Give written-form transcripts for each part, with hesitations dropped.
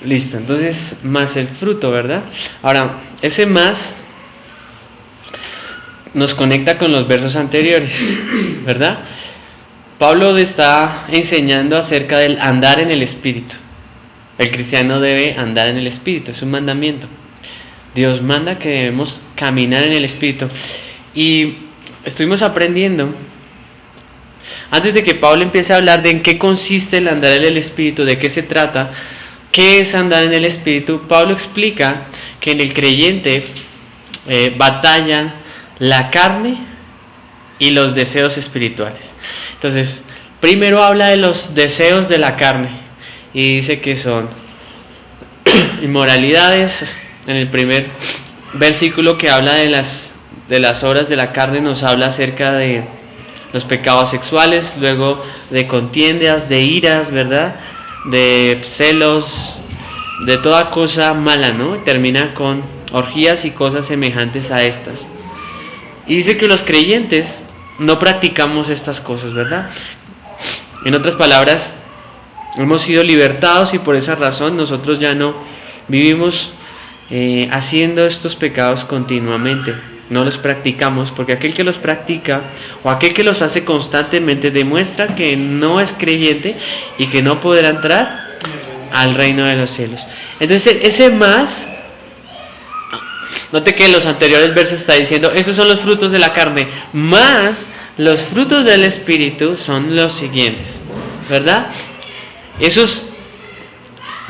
Listo, entonces más el fruto, ¿verdad? Ahora, ese más nos conecta con los versos anteriores, ¿verdad? Pablo está enseñando acerca del andar en el Espíritu. El cristiano debe andar en el Espíritu, es un mandamiento. Dios manda que debemos caminar en el Espíritu. Y estuvimos aprendiendo, antes de que Pablo empiece a hablar de en qué consiste el andar en el Espíritu, de qué se trata, qué es andar en el Espíritu, Pablo explica que en el creyente batallan la carne y los deseos espirituales. Entonces, primero habla de los deseos de la carne y dice que son inmoralidades. En el primer versículo que habla de las obras de la carne nos habla acerca de los pecados sexuales, luego de contiendas, de iras, ¿verdad? De celos, de toda cosa mala, ¿no? Termina con orgías y cosas semejantes a estas. Y dice que los creyentes no practicamos estas cosas, ¿verdad? En otras palabras, hemos sido libertados y por esa razón nosotros ya no vivimos haciendo estos pecados continuamente. No los practicamos, porque aquel que los practica o aquel que los hace constantemente demuestra que no es creyente y que no podrá entrar al reino de los cielos. Entonces ese más, note que en los anteriores versos está diciendo, estos son los frutos de la carne, más los frutos del Espíritu son los siguientes, ¿verdad? Esos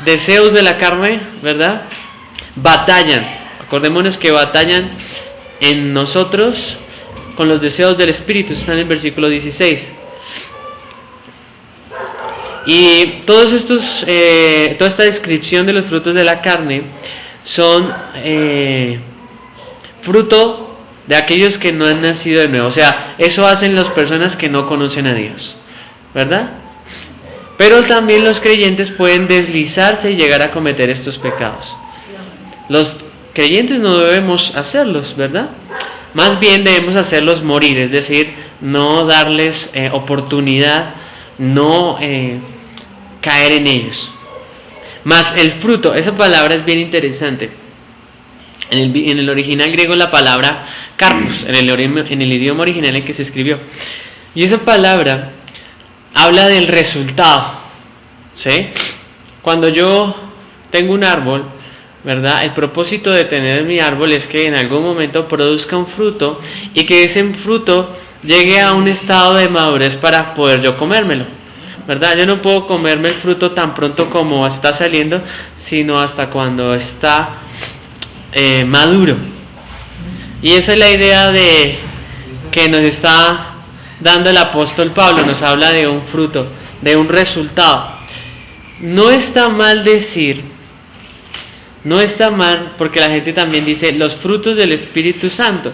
deseos de la carne, ¿verdad? Batallan, acordémonos que batallan en nosotros con los deseos del Espíritu, está en el versículo 16. Y todos estos, toda esta descripción de los frutos de la carne son fruto de aquellos que no han nacido de nuevo. O sea, eso hacen las personas que no conocen a Dios, ¿verdad? Pero también los creyentes pueden deslizarse y llegar a cometer estos pecados. Los creyentes no debemos hacerlos, ¿verdad? Más bien debemos hacerlos morir, es decir, no darles oportunidad, no caer en ellos. Más el fruto, esa palabra es bien interesante. En el original griego la palabra karpos, en el idioma original en el que se escribió. Y esa palabra habla del resultado, ¿sí? Cuando yo tengo un árbol, ¿verdad? El propósito de tener mi árbol es que en algún momento produzca un fruto y que ese fruto llegue a un estado de madurez para poder yo comérmelo, ¿verdad? Yo no puedo comerme el fruto tan pronto como está saliendo, sino hasta cuando está maduro. Y esa es la idea de que nos está dando el apóstol Pablo, nos habla de un fruto, de un resultado. No está mal decir, no está mal, porque la gente también dice los frutos del Espíritu Santo.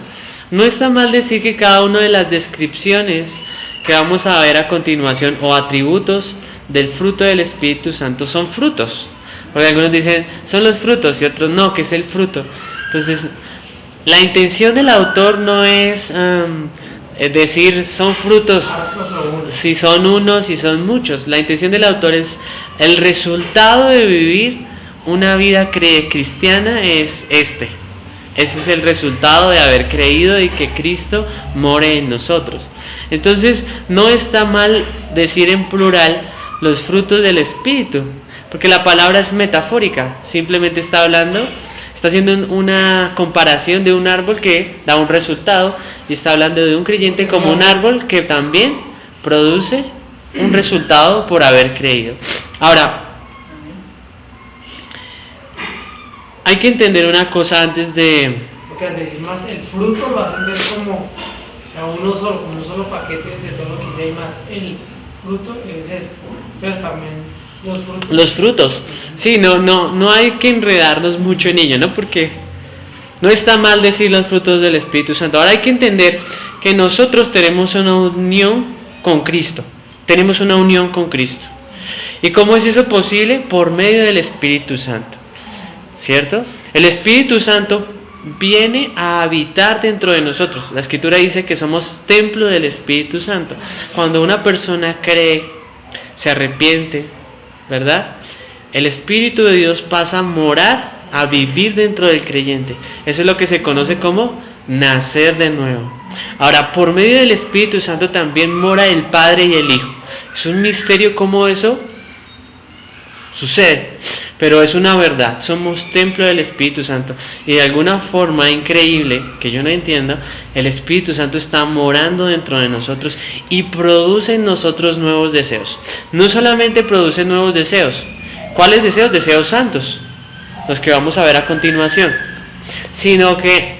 No está mal decir que cada una de las descripciones que vamos a ver a continuación o atributos del fruto del Espíritu Santo son frutos. Porque algunos dicen son los frutos y otros no, que es el fruto. Entonces, la intención del autor no es decir son frutos, si son unos, si son muchos. La intención del autor es el resultado de vivir una vida cristiana es este. Ese es el resultado de haber creído y que Cristo more en nosotros. Entonces, no está mal decir en plural los frutos del Espíritu, porque la palabra es metafórica, simplemente está haciendo una comparación de un árbol que da un resultado y está hablando de un creyente como un árbol que también produce un resultado por haber creído. Ahora, hay que entender una cosa antes de... Porque al decir más el fruto lo hacen ver como, o sea, uno solo, como un solo paquete de todo lo que hice, y más el fruto es este, pero también los frutos. Los frutos, sí, no hay que enredarnos mucho en ello, ¿no? Porque no está mal decir los frutos del Espíritu Santo. Ahora hay que entender que nosotros tenemos una unión con Cristo, tenemos una unión con Cristo. ¿Y cómo es eso posible? Por medio del Espíritu Santo, ¿cierto? El Espíritu Santo viene a habitar dentro de nosotros. La Escritura dice que somos templo del Espíritu Santo. Cuando una persona cree, se arrepiente, ¿verdad? el Espíritu de Dios pasa a morar, a vivir dentro del creyente. Eso es lo que se conoce como nacer de nuevo. Ahora, por medio del Espíritu Santo también mora el Padre y el Hijo. Es un misterio cómo eso sucede, pero es una verdad. Somos templo del Espíritu Santo y de alguna forma increíble, que yo no entiendo, el Espíritu Santo está morando dentro de nosotros y produce en nosotros nuevos deseos. No solamente produce nuevos deseos. ¿Cuáles deseos? Deseos santos, los que vamos a ver a continuación, sino que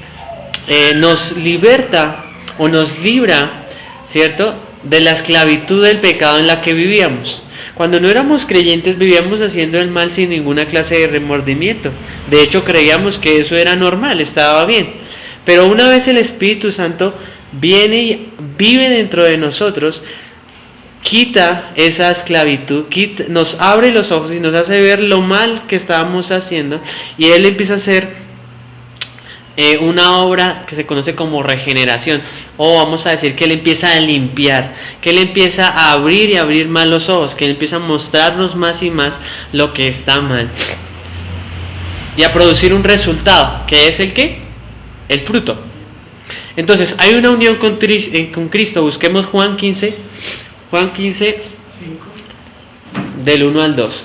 nos liberta o nos libra, ¿cierto?, de la esclavitud del pecado en la que vivíamos. Cuando no éramos creyentes vivíamos haciendo el mal sin ninguna clase de remordimiento. De hecho creíamos que eso era normal, estaba bien. Pero una vez el Espíritu Santo viene y vive dentro de nosotros, quita esa esclavitud, nos abre los ojos y nos hace ver lo mal que estábamos haciendo, y Él empieza a hacer una obra que se conoce como regeneración, o vamos a decir que Él empieza a limpiar, que Él empieza a abrir y abrir más los ojos, que Él empieza a mostrarnos más y más lo que está mal y a producir un resultado, que es el ¿qué? El fruto. Entonces hay una unión con Cristo. Busquemos Juan 15 5. Del 1 al 2.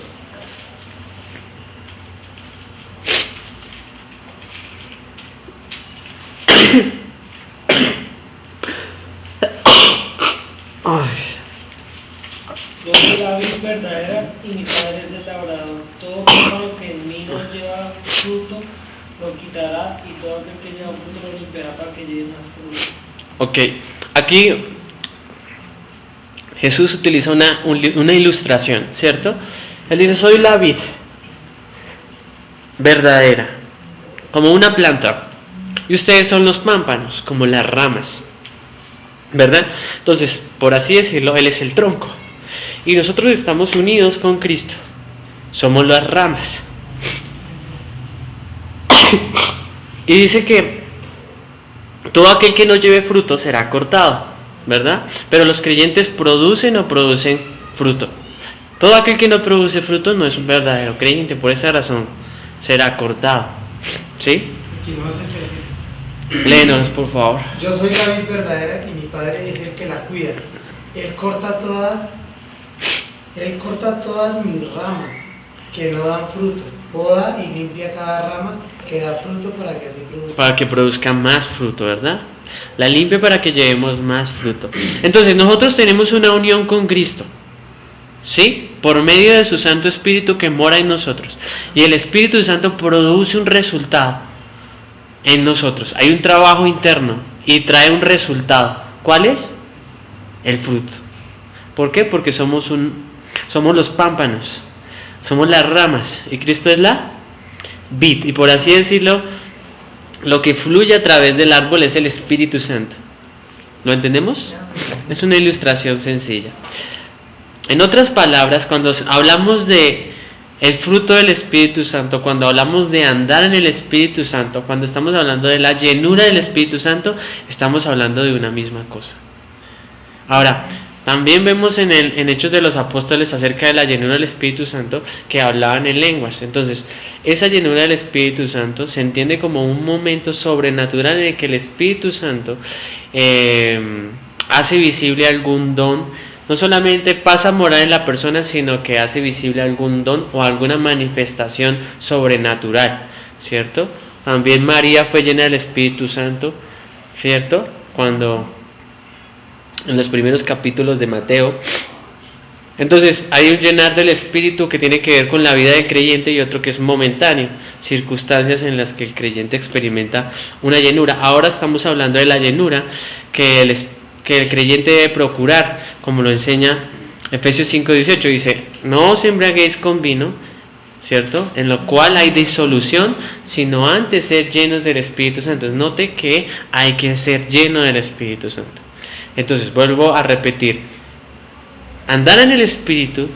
Yo soy la vid verdadera y mi Padre es el labrador. Todo pámpano que en mí no lleva fruto lo quitará, y todo aquel que lleva fruto lo limpiará para que lleve más fruto. Ok, aquí Jesús utiliza una ilustración, ¿cierto? Él dice: soy la vid verdadera, como una planta, y ustedes son los pámpanos, como las ramas, ¿verdad? Entonces, por así decirlo, Él es el tronco, y nosotros estamos unidos con Cristo, somos las ramas. Y dice que todo aquel que no lleve fruto será cortado, ¿verdad? Pero los creyentes producen o producen fruto. Todo aquel que no produce fruto no es un verdadero creyente, por esa razón será cortado. ¿Sí? Aquí es más específico. Léenos, por favor. Yo soy la vid verdadera y mi Padre es el que la cuida. Él corta todas mis ramas que no dan fruto. Poda y limpia cada rama que da fruto para que así produzca. Para que produzca más fruto, ¿verdad? La limpia para que llevemos más fruto. Entonces nosotros tenemos una unión con Cristo, ¿sí? Por medio de su Santo Espíritu que mora en nosotros. Y el Espíritu Santo produce un resultado en nosotros. Hay un trabajo interno y trae un resultado. ¿Cuál es? El fruto. ¿Por qué? Porque somos los pámpanos, somos las ramas y Cristo es la vid. Y por así decirlo, lo que fluye a través del árbol es el Espíritu Santo. ¿Lo entendemos? Es una ilustración sencilla. En otras palabras, cuando hablamos de el fruto del Espíritu Santo, cuando hablamos de andar en el Espíritu Santo, cuando estamos hablando de la llenura del Espíritu Santo, estamos hablando de una misma cosa. Ahora, también vemos en Hechos de los Apóstoles acerca de la llenura del Espíritu Santo que hablaban en lenguas. Entonces, esa llenura del Espíritu Santo se entiende como un momento sobrenatural en el que el Espíritu Santo hace visible algún don. No solamente pasa a morar en la persona, sino que hace visible algún don o alguna manifestación sobrenatural, ¿cierto? También María fue llena del Espíritu Santo, ¿cierto? Cuando en los primeros capítulos de Mateo. Entonces hay un llenar del Espíritu que tiene que ver con la vida del creyente y otro que es momentáneo, circunstancias en las que el creyente experimenta una llenura. Ahora estamos hablando de la llenura que el creyente debe procurar, como lo enseña Efesios 5:18, dice: no os embriaguéis con vino, ¿cierto?, en lo cual hay disolución, sino antes ser llenos del Espíritu Santo. Note que hay que ser lleno del Espíritu Santo. Entonces vuelvo a repetir: andar en el Espíritu,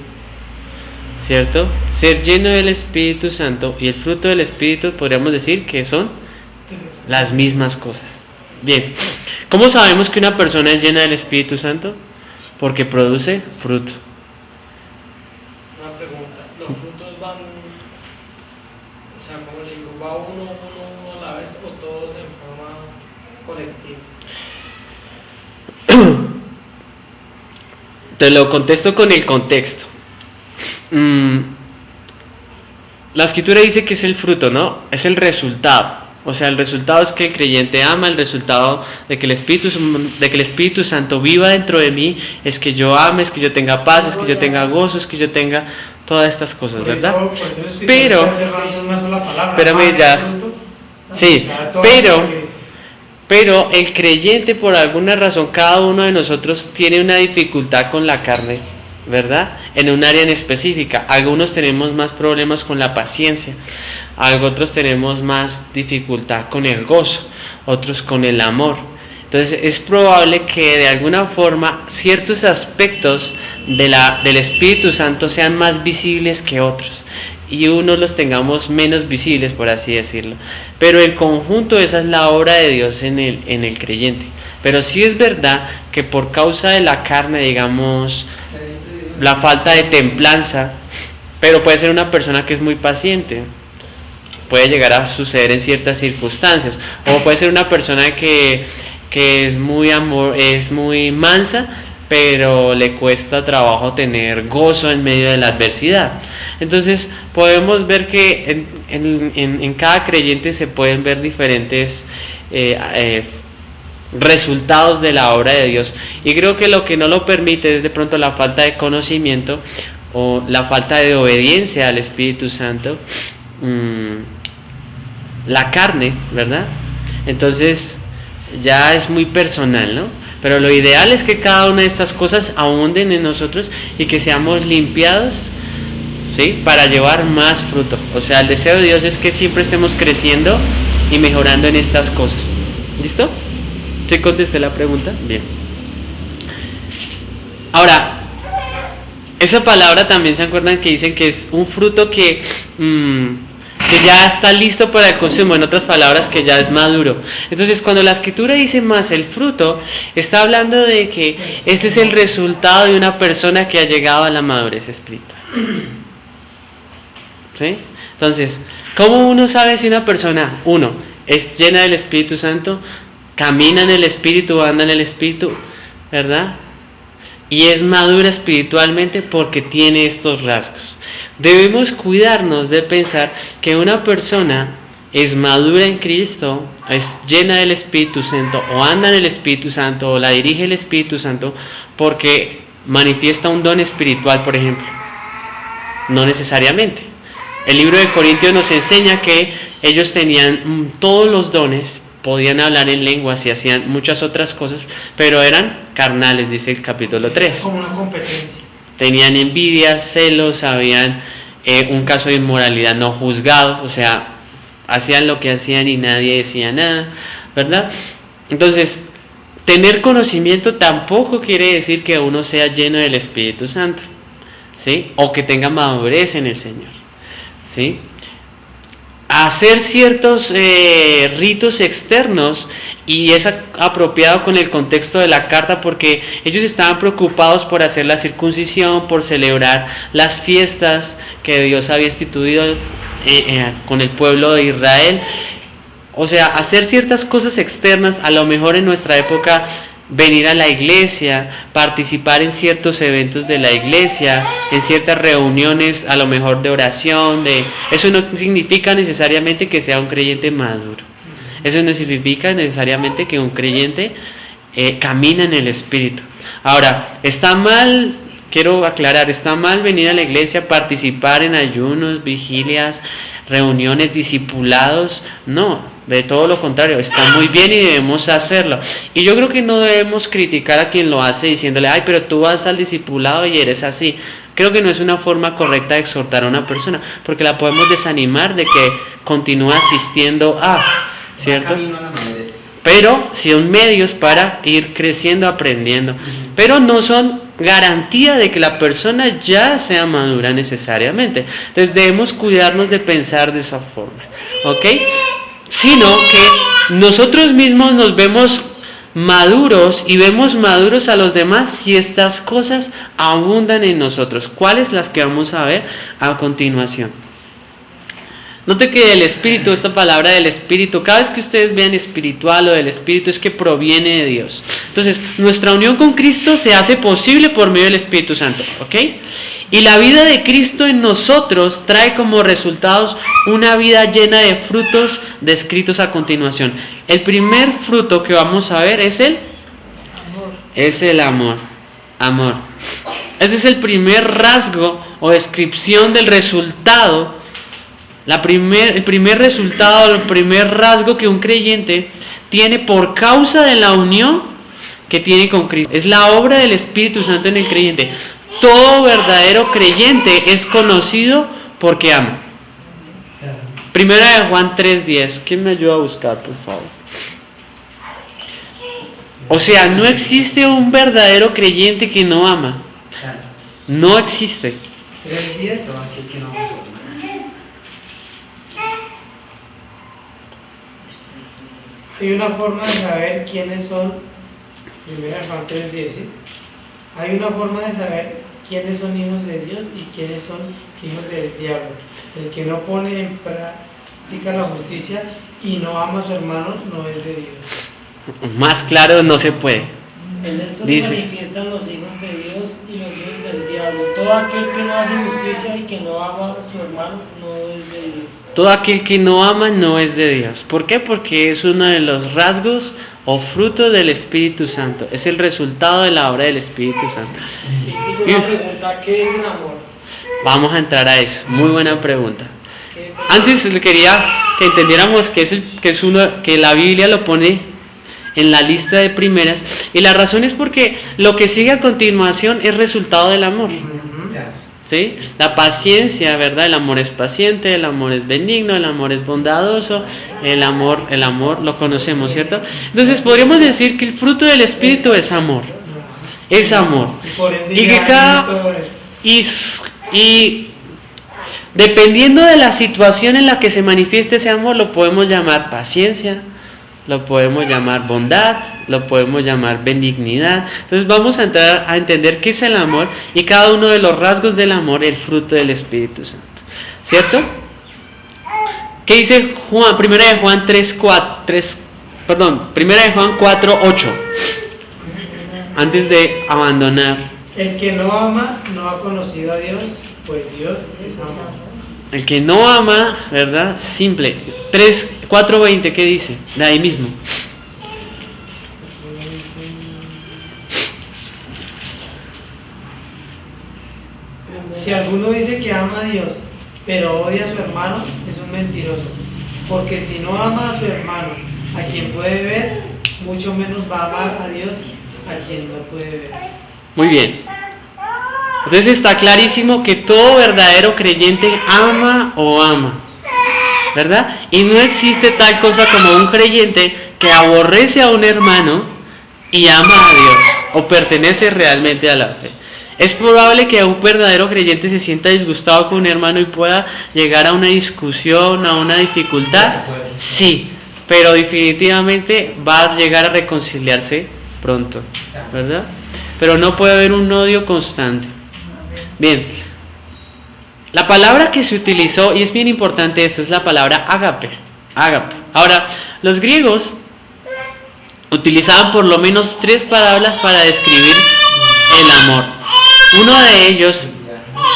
¿cierto?, ser lleno del Espíritu Santo y el fruto del Espíritu, podríamos decir que son las mismas cosas. Bien, ¿cómo sabemos que una persona es llena del Espíritu Santo? Porque produce fruto. Una pregunta. ¿Lo frutos van, o sea, como le digo, va uno a la vez o todos en forma colectiva? Te lo contesto con el contexto. La escritura dice que es el fruto, ¿no? Es el resultado. O sea, el resultado es que el creyente ama, el resultado de que el Espíritu Santo viva dentro de mí es que yo ame, es que yo tenga paz, es que yo tenga gozo, es que yo tenga todas estas cosas, ¿verdad? Pero, espérame ya. Sí, pero el creyente, por alguna razón, cada uno de nosotros tiene una dificultad con la carne, ¿verdad? En un área en específica. Algunos tenemos más problemas con la paciencia, otros tenemos más dificultad con el gozo, otros con el amor. Entonces es probable que de alguna forma ciertos aspectos del Espíritu Santo sean más visibles que otros y unos los tengamos menos visibles, por así decirlo. Pero en conjunto esa es la obra de Dios en el creyente. Pero sí es verdad que por causa de la carne, digamos, la falta de templanza, pero puede ser una persona que es muy paciente, puede llegar a suceder en ciertas circunstancias, o puede ser una persona que es muy mansa, pero le cuesta trabajo tener gozo en medio de la adversidad. Entonces podemos ver que en cada creyente se pueden ver diferentes resultados de la obra de Dios, y creo que lo que no lo permite es de pronto la falta de conocimiento o la falta de obediencia al Espíritu Santo, la carne, ¿verdad? Entonces ya es muy personal, ¿no? Pero lo ideal es que cada una de estas cosas abunden en nosotros y que seamos limpiados, ¿sí? Para llevar más fruto. O sea, el deseo de Dios es que siempre estemos creciendo y mejorando en estas cosas. ¿Listo? ¿Sí contesté la pregunta? Bien. Ahora, esa palabra también se acuerdan que dicen que es un fruto que ya está listo para el consumo, en otras palabras, que ya es maduro. Entonces, cuando la escritura dice más el fruto, está hablando de que este es el resultado de una persona que ha llegado a la madurez espiritual. ¿Sí? Entonces, ¿cómo uno sabe si una persona, es llena del Espíritu Santo, camina en el Espíritu, anda en el Espíritu, ¿verdad? Y es madura espiritualmente porque tiene estos rasgos. Debemos cuidarnos de pensar que una persona es madura en Cristo, es llena del Espíritu Santo, o anda en el Espíritu Santo, o la dirige el Espíritu Santo, porque manifiesta un don espiritual, por ejemplo. No necesariamente. El libro de Corintios nos enseña que ellos tenían todos los dones, podían hablar en lenguas y hacían muchas otras cosas, pero eran carnales, dice el capítulo 3. Como una competencia. Tenían envidia, celos, habían un caso de inmoralidad no juzgado, o sea, hacían lo que hacían y nadie decía nada, ¿verdad? Entonces, tener conocimiento tampoco quiere decir que uno sea lleno del Espíritu Santo, ¿sí? O que tenga madurez en el Señor, ¿sí? Hacer ciertos ritos externos, y es apropiado con el contexto de la carta, porque ellos estaban preocupados por hacer la circuncisión, por celebrar las fiestas que Dios había instituido con el pueblo de Israel. O sea, hacer ciertas cosas externas, a lo mejor en nuestra época venir a la iglesia, participar en ciertos eventos de la iglesia, en ciertas reuniones a lo mejor de oración, eso no significa necesariamente que sea un creyente maduro. Eso no significa necesariamente que un creyente camina en el Espíritu. Ahora, está mal, quiero aclarar, está mal venir a la iglesia, participar en ayunos, vigilias, reuniones, discipulados. No, de todo lo contrario, está muy bien y debemos hacerlo. Y yo creo que no debemos criticar a quien lo hace diciéndole, ay, pero tú vas al discipulado y eres así. Creo que no es una forma correcta de exhortar a una persona, porque la podemos desanimar de que continúe asistiendo ¿cierto? Pero son medios para ir creciendo, aprendiendo. Pero no son garantía de que la persona ya sea madura necesariamente. Entonces debemos cuidarnos de pensar de esa forma, ¿ok? Sino que nosotros mismos nos vemos maduros y vemos maduros a los demás si estas cosas abundan en nosotros. ¿Cuáles? Las que vamos a ver a continuación. Note que el Espíritu, esta palabra del Espíritu, cada vez que ustedes vean espiritual o del Espíritu, es que proviene de Dios. Entonces, nuestra unión con Cristo se hace posible por medio del Espíritu Santo, ¿ok? Y la vida de Cristo en nosotros trae como resultados una vida llena de frutos descritos a continuación. El primer fruto que vamos a ver es el amor. Amor. Este es el primer rasgo o descripción del resultado. El primer resultado, el primer rasgo que un creyente tiene por causa de la unión que tiene con Cristo. Es la obra del Espíritu Santo en el creyente. Todo verdadero creyente es conocido porque ama. Primera de Juan 3:10. ¿Quién me ayuda a buscar, por favor? O sea, no existe un verdadero creyente que no ama. No existe. 3:10. Hay una forma de saber quiénes son, primera Juan 3:10, ¿sí? Hay una forma de saber quiénes son hijos de Dios y quiénes son hijos del diablo. El que no pone en práctica la justicia y no ama a su hermano no es de Dios. Más claro no se puede. En esto Dice, se manifiestan los hijos de Dios y los hijos del diablo. Todo aquel que no hace justicia y que no ama a su hermano no es de Dios. todo aquel que no ama no es de Dios. ¿Por qué? Porque es uno de los rasgos o frutos del Espíritu Santo. Es el resultado de la obra del Espíritu Santo. Y una pregunta, ¿qué es el amor? Vamos a entrar a eso. Muy buena pregunta. Antes quería que entendiéramos que la Biblia lo pone en la lista de primeras, y la razón es porque lo que sigue a continuación es resultado del amor. ¿Sí? La paciencia, ¿verdad? El amor es paciente, el amor es benigno, el amor es bondadoso, el amor lo conocemos, ¿cierto? Entonces podríamos decir que el fruto del Espíritu es amor. Es amor. Y que y dependiendo de la situación en la que se manifieste ese amor, lo podemos llamar paciencia, lo podemos llamar bondad, lo podemos llamar benignidad. Entonces vamos a entrar a entender qué es el amor y cada uno de los rasgos del amor, el fruto del Espíritu Santo. ¿Cierto? ¿Qué dice Juan? Primera de Juan 4:8. Antes de abandonar. El que no ama no ha conocido a Dios, pues Dios es amor. El que no ama, ¿verdad? Simple. 4:20, ¿qué dice? De ahí mismo. Si alguno dice que ama a Dios, pero odia a su hermano, es un mentiroso. Porque si no ama a su hermano, a quien puede ver, mucho menos va a amar a Dios, a quien no puede ver. Muy bien. Entonces está clarísimo que todo verdadero creyente ama o ama, ¿verdad? Y no existe tal cosa como un creyente que aborrece a un hermano y ama a Dios o pertenece realmente a la fe. Es probable que un verdadero creyente se sienta disgustado con un hermano y pueda llegar a una discusión, a una dificultad. Sí, pero definitivamente va a llegar a reconciliarse pronto, ¿verdad? Pero no puede haber un odio constante. Bien, la palabra que se utilizó, y es bien importante esto, es la palabra ágape. Ágape. Ahora, los griegos utilizaban por lo menos 3 palabras para describir el amor. Uno de ellos,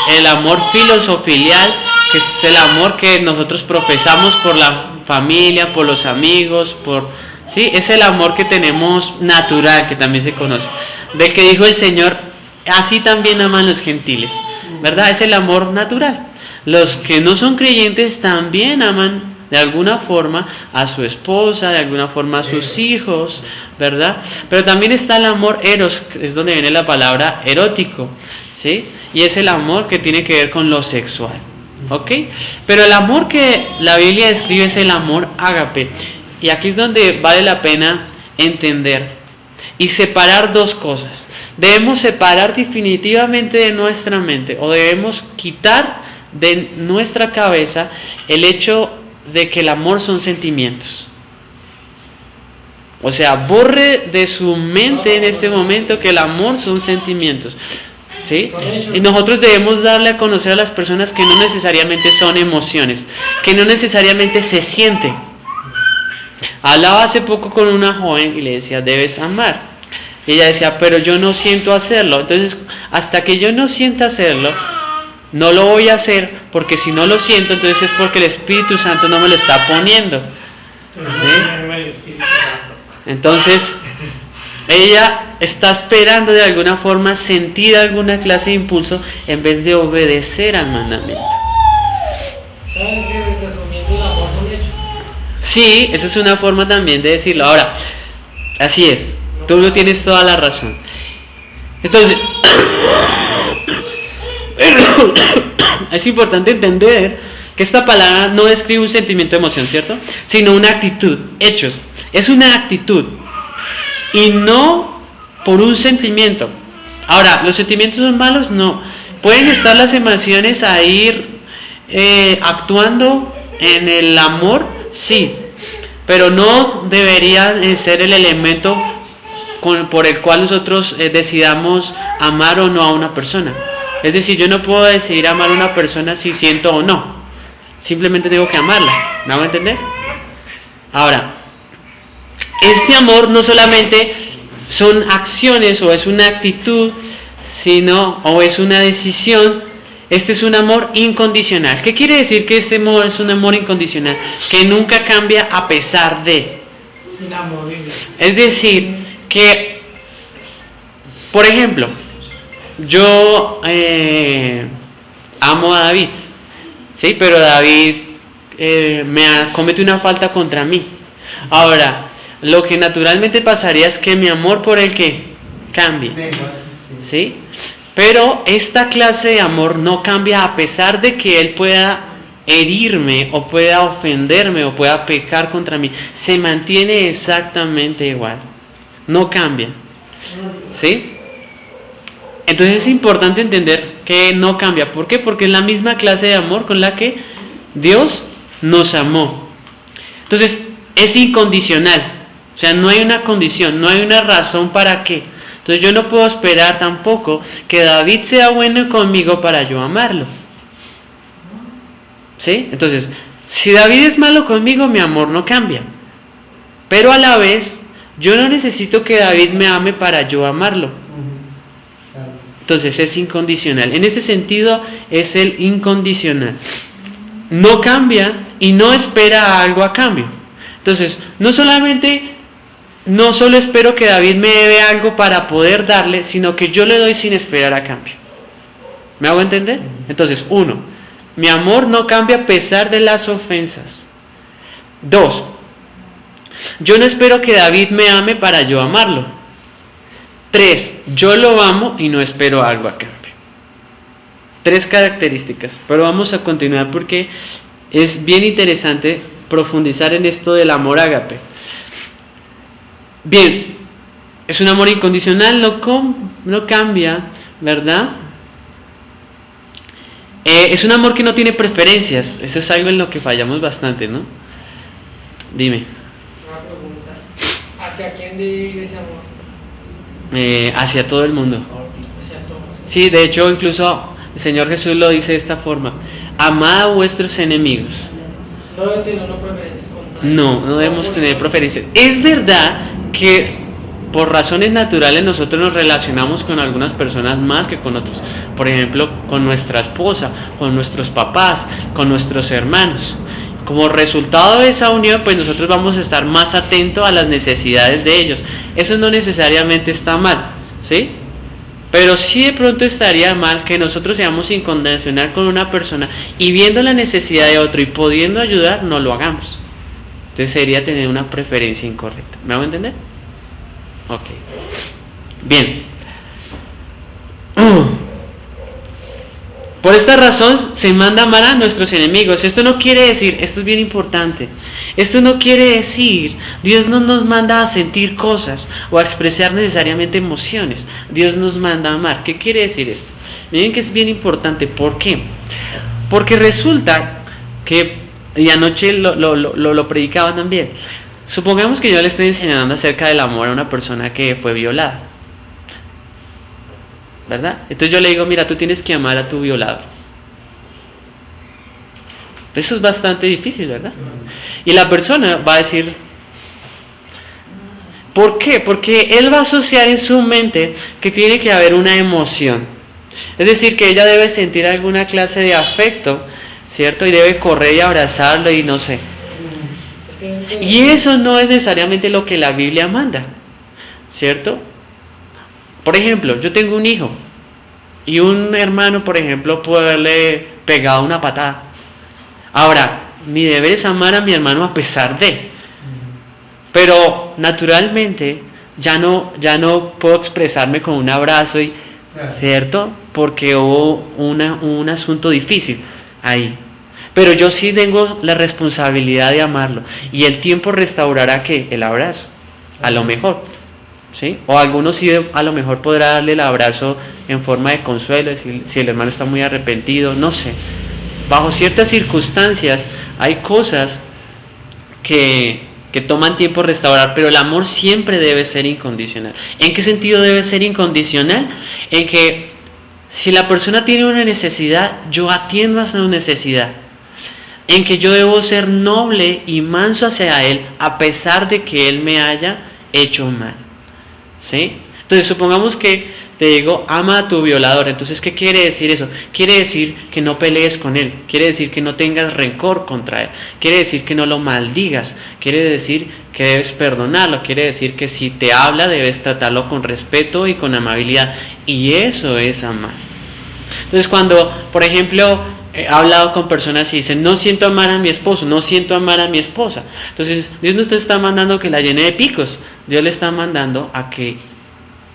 el amor filosofilial, que es el amor que nosotros profesamos por la familia, por los amigos, sí, es el amor que tenemos natural, que también se conoce. Del que dijo el Señor, así también aman los gentiles, ¿verdad? Es el amor natural. Los que no son creyentes también aman de alguna forma a su esposa, de alguna forma a sus hijos, ¿verdad? Pero también está el amor eros, que es donde viene la palabra erótico, ¿sí? Y es el amor que tiene que ver con lo sexual, ¿ok? Pero el amor que la Biblia describe es el amor ágape. Y aquí es donde vale la pena entender y separar 2 cosas. Debemos separar definitivamente de nuestra mente, o debemos quitar de nuestra cabeza el hecho de que el amor son sentimientos. O sea, borre de su mente en este momento que el amor son sentimientos. ¿Sí? Y nosotros debemos darle a conocer a las personas que no necesariamente son emociones, que no necesariamente se siente. Hablaba hace poco con una joven y le decía, debes amar. Y ella decía, pero yo no siento hacerlo. Entonces, hasta que yo no sienta hacerlo, no lo voy a hacer, porque si no lo siento, entonces es porque el Espíritu Santo no me lo está poniendo. ¿Sí? Entonces, ella está esperando de alguna forma sentir alguna clase de impulso en vez de obedecer al mandamiento. ¿Sabes que resumiendo el amor son hechos? Sí, esa es una forma también de decirlo. Ahora, así es, tú no tienes toda la razón. Entonces, es importante entender que esta palabra no describe un sentimiento de emoción, ¿cierto? Sino una actitud, hechos. Es una actitud. Y no por un sentimiento. Ahora, ¿los sentimientos son malos? No. ¿Pueden estar las emociones a ir actuando en el amor? Sí. Pero no debería ser el elemento por el cual nosotros decidamos amar o no a una persona. Es decir, yo no puedo decidir amar a una persona si siento o no. Simplemente tengo que amarla. ¿Me hago entender? Ahora, este amor no solamente son acciones o es una actitud, sino o es una decisión. Este es un amor incondicional. ¿Qué quiere decir que este amor es un amor incondicional? Que nunca cambia a pesar de. Inamovible. Es decir, que, por ejemplo, yo amo a David, ¿sí? Pero David comete una falta contra mí. Ahora, lo que naturalmente pasaría es que mi amor por él que cambie, ¿sí? Pero esta clase de amor no cambia a pesar de que él pueda herirme o pueda ofenderme o pueda pecar contra mí. Se mantiene exactamente igual, no cambia, ¿sí? Entonces es importante entender que no cambia. ¿Por qué? Porque es la misma clase de amor con la que Dios nos amó. Entonces es incondicional. O sea, no hay una condición, no hay una razón para qué. Entonces yo no puedo esperar tampoco que David sea bueno conmigo para yo amarlo. ¿Sí? Entonces, si David es malo conmigo, mi amor no cambia. Pero a la vez, yo no necesito que David me ame para yo amarlo. Entonces es incondicional. En ese sentido es el incondicional. No cambia y no espera algo a cambio. Entonces, no solo espero que David me dé algo para poder darle, sino que yo le doy sin esperar a cambio. ¿Me hago entender? Entonces, 1, mi amor no cambia a pesar de las ofensas. 2, yo no espero que David me ame para yo amarlo. 3, yo lo amo y no espero algo a cambio. 3 características, pero vamos a continuar porque es bien interesante profundizar en esto del amor ágape. Bien, es un amor incondicional, no cambia, ¿verdad? Es un amor que no tiene preferencias. Eso es algo en lo que fallamos bastante, ¿no? Dime. Una pregunta. ¿Hacia quién dirige ese amor? Hacia todo el mundo. Hacia todos. Sí, de hecho, incluso el Señor Jesús lo dice de esta forma: amad a vuestros enemigos. No deben tener preferencias con nadie. No debemos tener preferencias. Es verdad que por razones naturales nosotros nos relacionamos con algunas personas más que con otros. Por ejemplo, con nuestra esposa, con nuestros papás, con nuestros hermanos. Como resultado de esa unión, pues nosotros vamos a estar más atentos a las necesidades de ellos. Eso no necesariamente está mal, ¿sí? Pero sí de pronto estaría mal que nosotros seamos incondicional con una persona y viendo la necesidad de otro y pudiendo ayudar, no lo hagamos. Entonces sería tener una preferencia incorrecta. ¿Me hago entender? Ok. Bien. Por esta razón se manda amar a nuestros enemigos. Esto no quiere decir, esto es bien importante, esto no quiere decir, Dios no nos manda a sentir cosas o a expresar necesariamente emociones. Dios nos manda a amar. ¿Qué quiere decir esto? Miren que es bien importante. ¿Por qué? Porque resulta que, y anoche lo predicaba también, Supongamos que yo le estoy enseñando acerca del amor a una persona que fue violada, ¿verdad? Entonces yo le digo, mira, tú tienes que amar a tu violador. Eso es bastante difícil, ¿verdad? Y la persona va a decir, ¿por qué? Porque él va a asociar en su mente que tiene que haber una emoción. Es decir, que ella debe sentir alguna clase de afecto, ¿cierto? Y debe correr y abrazarlo y no sé. Y eso no es necesariamente lo que la Biblia manda, ¿cierto? Por ejemplo, yo tengo un hijo y un hermano, por ejemplo, puede haberle pegado una patada. Ahora, mi deber es amar a mi hermano a pesar de. Pero naturalmente ya no puedo expresarme con un abrazo, ¿cierto? Porque hubo un asunto difícil ahí. Pero yo sí tengo la responsabilidad de amarlo. Y el tiempo restaurará ¿qué? El abrazo. A lo mejor. ¿Sí? O algunos sí a lo mejor podrá darle el abrazo en forma de consuelo, si el hermano está muy arrepentido, no sé. Bajo ciertas circunstancias hay cosas que toman tiempo restaurar, pero el amor siempre debe ser incondicional. ¿En qué sentido debe ser incondicional? En que si la persona tiene una necesidad, yo atiendo a esa necesidad. En que yo debo ser noble y manso hacia él, a pesar de que él me haya hecho mal. ¿Sí? Entonces supongamos que te digo, ama a tu violador. Entonces, ¿qué quiere decir eso? Quiere decir que no pelees con él. Quiere decir que no tengas rencor contra él. Quiere decir que no lo maldigas. Quiere decir que debes perdonarlo. Quiere decir que si te habla, debes tratarlo con respeto y con amabilidad. Y eso es amar. Entonces, cuando, por ejemplo, he hablado con personas y dicen, no siento amar a mi esposo, no siento amar a mi esposa. Entonces, Dios no te está mandando que la llene de picos. Dios le está mandando a que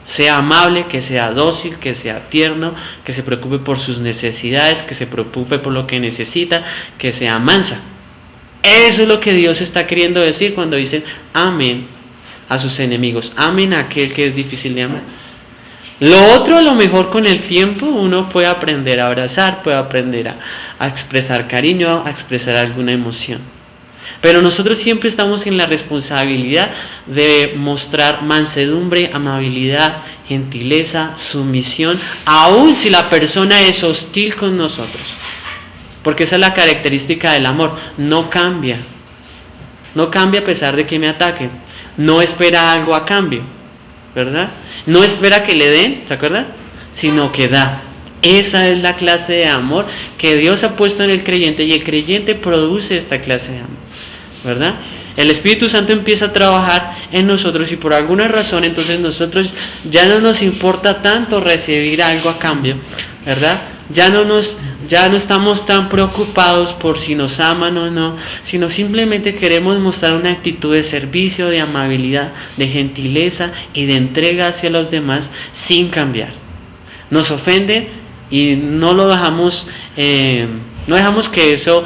sea amable, que sea dócil, que sea tierno, que se preocupe por sus necesidades, que se preocupe por lo que necesita, que sea mansa. Eso es lo que Dios está queriendo decir cuando dicen amen a sus enemigos, amen a aquel que es difícil de amar. Lo otro, a lo mejor con el tiempo uno puede aprender a abrazar, puede aprender a expresar cariño, a expresar alguna emoción. Pero nosotros siempre estamos en la responsabilidad de mostrar mansedumbre, amabilidad, gentileza, sumisión, aun si la persona es hostil con nosotros. Porque esa es la característica del amor, no cambia. No cambia a pesar de que me ataquen. No espera algo a cambio, ¿verdad? No espera que le den, ¿se acuerdan? Sino que da. Esa es la clase de amor que Dios ha puesto en el creyente y el creyente produce esta clase de amor, ¿verdad? El Espíritu Santo empieza a trabajar en nosotros y por alguna razón entonces nosotros ya no nos importa tanto recibir algo a cambio, ¿verdad? Ya no estamos tan preocupados por si nos aman o no, sino simplemente queremos mostrar una actitud de servicio, de amabilidad, de gentileza y de entrega hacia los demás sin cambiar. Nos ofende y no lo dejamos, no dejamos que eso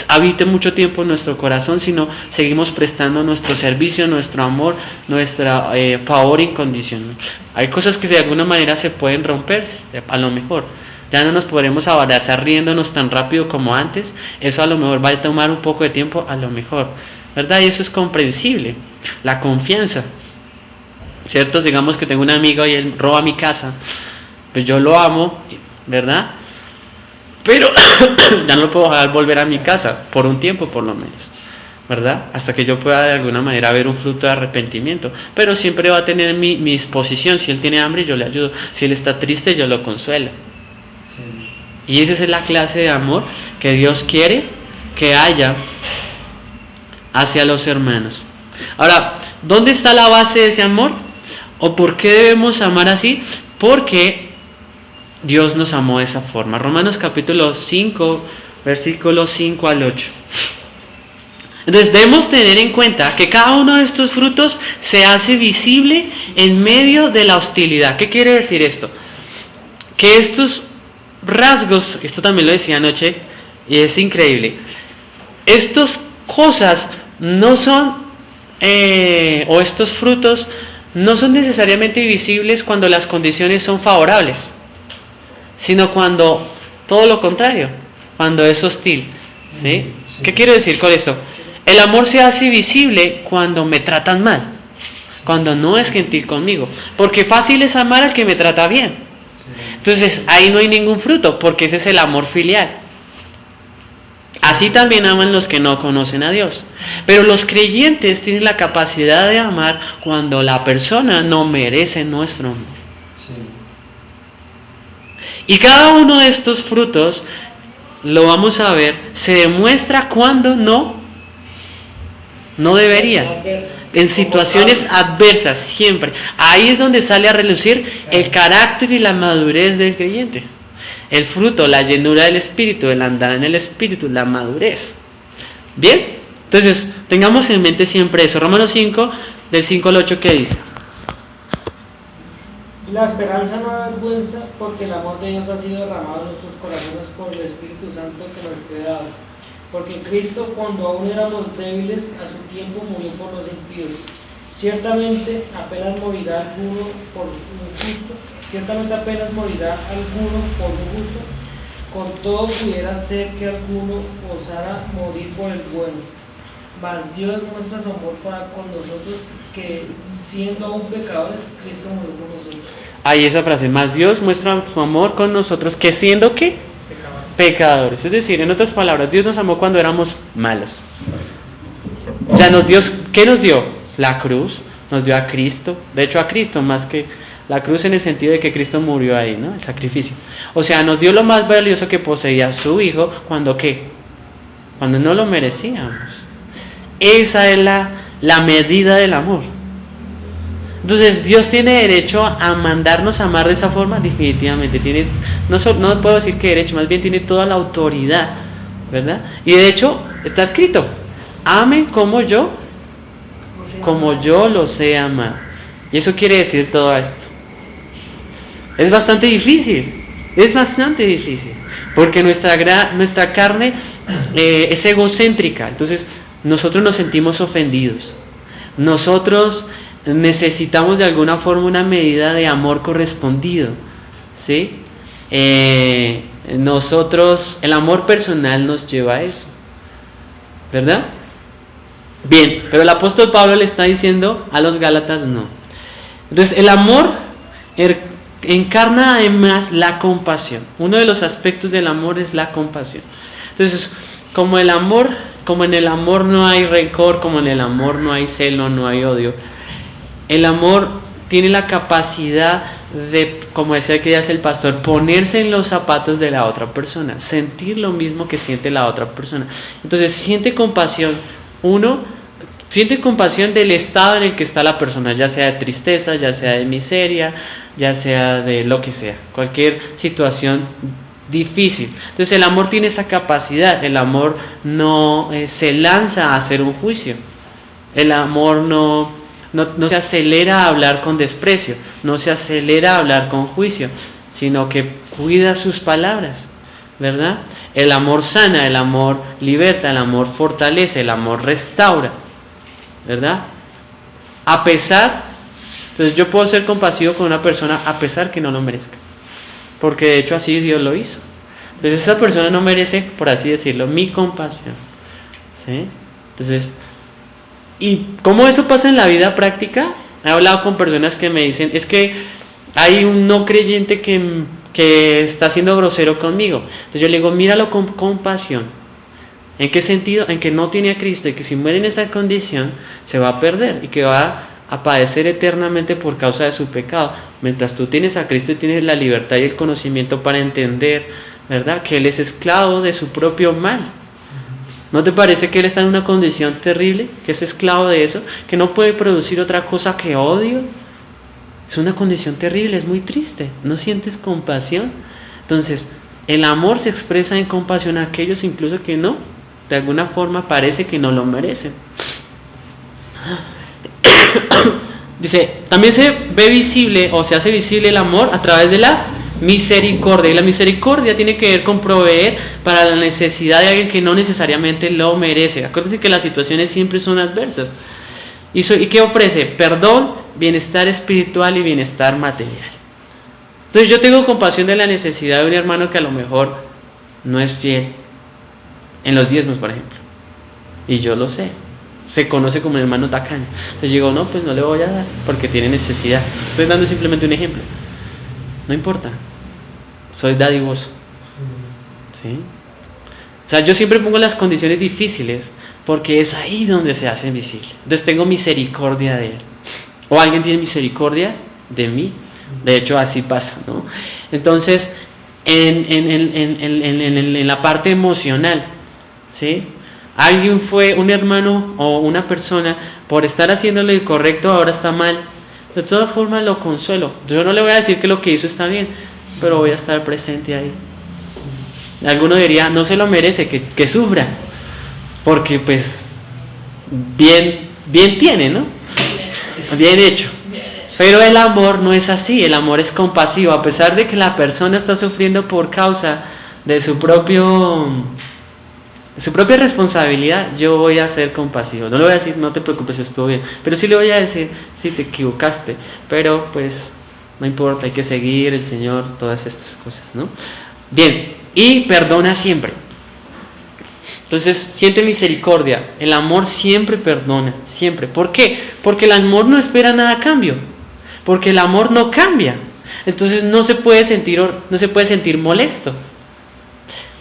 habite mucho tiempo en nuestro corazón, sino seguimos prestando nuestro servicio, nuestro amor, nuestro favor incondicional. Hay cosas que de alguna manera se pueden romper, a lo mejor. Ya no nos podremos abrazar riéndonos tan rápido como antes. Eso a lo mejor va a tomar un poco de tiempo, a lo mejor, ¿verdad? Y eso es comprensible. La confianza, ¿cierto? Digamos que tengo un amigo y él roba mi casa. Pues yo lo amo, ¿verdad? Pero ya no lo puedo dejar volver a mi casa, por un tiempo por lo menos, ¿verdad? Hasta que yo pueda de alguna manera ver un fruto de arrepentimiento. Pero siempre va a tener mi disposición. Si él tiene hambre, yo le ayudo. Si él está triste, yo lo consuelo. Sí. Y esa es la clase de amor que Dios quiere que haya hacia los hermanos. Ahora, ¿dónde está la base de ese amor? ¿O por qué debemos amar así? Porque Dios nos amó de esa forma. Romanos capítulo 5, versículos 5 al 8. Entonces debemos tener en cuenta que cada uno de estos frutos se hace visible en medio de la hostilidad. ¿Qué quiere decir esto? Que estos rasgos, esto también lo decía anoche y es increíble, estas cosas no son, o estos frutos no son necesariamente visibles cuando las condiciones son favorables, sino cuando todo lo contrario, cuando es hostil. ¿Sí? ¿Qué quiero decir con esto? El amor se hace visible cuando me tratan mal, cuando no es gentil conmigo, porque fácil es amar al que me trata bien. Entonces ahí no hay ningún fruto, porque ese es el amor filial. Así también aman los que no conocen a Dios. Pero los creyentes tienen la capacidad de amar cuando la persona no merece nuestro amor. Y cada uno de estos frutos, lo vamos a ver, se demuestra cuando no debería. En situaciones adversas, siempre. Ahí es donde sale a relucir el carácter y la madurez del creyente. El fruto, la llenura del Espíritu, el andar en el Espíritu, la madurez. Bien, entonces tengamos en mente siempre eso. Romanos 5, del 5 al 8, ¿qué dice? La esperanza no avergüenza, porque el amor de Dios ha sido derramado en nuestros corazones por el Espíritu Santo que nos fue dado. Porque Cristo, cuando aún éramos débiles, a su tiempo murió por los impíos. Ciertamente apenas morirá alguno por un justo, con todo pudiera ser que alguno osara morir por el bueno. Mas Dios muestra su amor para con nosotros, que siendo aún pecadores, Cristo murió por nosotros. Ahí esa frase, más Dios muestra su amor con nosotros, que siendo ¿qué? Pecadores. Es decir, en otras palabras, Dios nos amó cuando éramos malos. O sea, ¿qué nos dio? La cruz, nos dio a Cristo. De hecho, a Cristo más que la cruz, en el sentido de que Cristo murió ahí, ¿no? El sacrificio. O sea, nos dio lo más valioso que poseía su Hijo, cuando ¿qué? Cuando no lo merecíamos. Esa es la medida del amor. Entonces, ¿Dios tiene derecho a mandarnos a amar de esa forma? Definitivamente. No puedo decir que derecho, más bien tiene toda la autoridad, ¿verdad? Y de hecho, está escrito, amen como yo los sé amar. Y eso quiere decir todo esto. Es bastante difícil, porque nuestra carne es egocéntrica. Entonces, nosotros nos sentimos ofendidos. Nosotros necesitamos de alguna forma una medida de amor correspondido, ¿sí? El amor personal nos lleva a eso, ¿verdad? Bien, pero el apóstol Pablo le está diciendo a los Gálatas no. Entonces, el amor encarna además la compasión. Uno de los aspectos del amor es la compasión. Entonces, como en el amor no hay rencor, como en el amor no hay celo, no hay odio, el amor tiene la capacidad de, como decía que ya es el pastor, ponerse en los zapatos de la otra persona, sentir lo mismo que siente la otra persona. Entonces siente compasión del estado en el que está la persona, ya sea de tristeza, ya sea de miseria, ya sea de lo que sea, cualquier situación difícil. Entonces el amor tiene esa capacidad. El amor no se lanza a hacer un juicio. El amor no se acelera a hablar con desprecio, no se acelera a hablar con juicio, sino que cuida sus palabras, ¿verdad? El amor sana, el amor liberta, el amor fortalece, el amor restaura, ¿verdad? Entonces yo puedo ser compasivo con una persona a pesar que no lo merezca, porque de hecho así Dios lo hizo. Entonces esa persona no merece, por así decirlo, mi compasión, ¿sí? Entonces, ¿y cómo eso pasa en la vida práctica? He hablado con personas que me dicen, es que hay un no creyente que está siendo grosero conmigo. Entonces yo le digo, míralo con compasión. ¿En qué sentido? En que no tiene a Cristo y que si muere en esa condición se va a perder y que va a padecer eternamente por causa de su pecado. Mientras tú tienes a Cristo y tienes la libertad y el conocimiento para entender, ¿verdad?, que Él es esclavo de su propio mal. ¿No te parece que él está en una condición terrible? Que es esclavo de eso, que no puede producir otra cosa que odio. Es una condición terrible, es muy triste. ¿No sientes compasión? Entonces, el amor se expresa en compasión a aquellos incluso que no, de alguna forma parece que no lo merecen. Dice, también se ve visible o se hace visible el amor a través de la misericordia. Y la misericordia tiene que ver con proveer para la necesidad de alguien que no necesariamente lo merece. Acuérdense que las situaciones siempre son adversas. ¿Y qué ofrece? Perdón, bienestar espiritual y bienestar material. Entonces yo tengo compasión de la necesidad de un hermano que a lo mejor no es fiel en los diezmos, por ejemplo. Y yo lo sé. se conoce como un hermano tacaño. Entonces digo, no, pues no le voy a dar porque tiene necesidad. Estoy dando simplemente un ejemplo. No importa. Soy dadivoso. ¿Sí? O sea, yo siempre pongo las condiciones difíciles porque es ahí donde se hace visible. Entonces tengo misericordia de él. O alguien tiene misericordia de mí. De hecho, así pasa, ¿no? Entonces, en la parte emocional, ¿sí? Alguien fue, un hermano o una persona, por estar haciéndole el correcto, ahora está mal. De todas formas lo consuelo. Yo no le voy a decir que lo que hizo está bien, pero voy a estar presente ahí. Alguno diría, no se lo merece, que sufra, porque pues bien tiene, ¿no? Bien hecho. Pero el amor no es así, el amor es compasivo, a pesar de que la persona está sufriendo por causa de su propia responsabilidad, yo voy a ser compasivo. No le voy a decir, no te preocupes, estuvo bien, pero sí le voy a decir, sí, te equivocaste, pero pues no importa, hay que seguir el Señor, todas estas cosas, ¿no? Bien, y perdona siempre. Entonces, siente misericordia. El amor siempre perdona, siempre. ¿Por qué? Porque el amor no espera nada a cambio. Porque el amor no cambia. Entonces no se puede sentir molesto.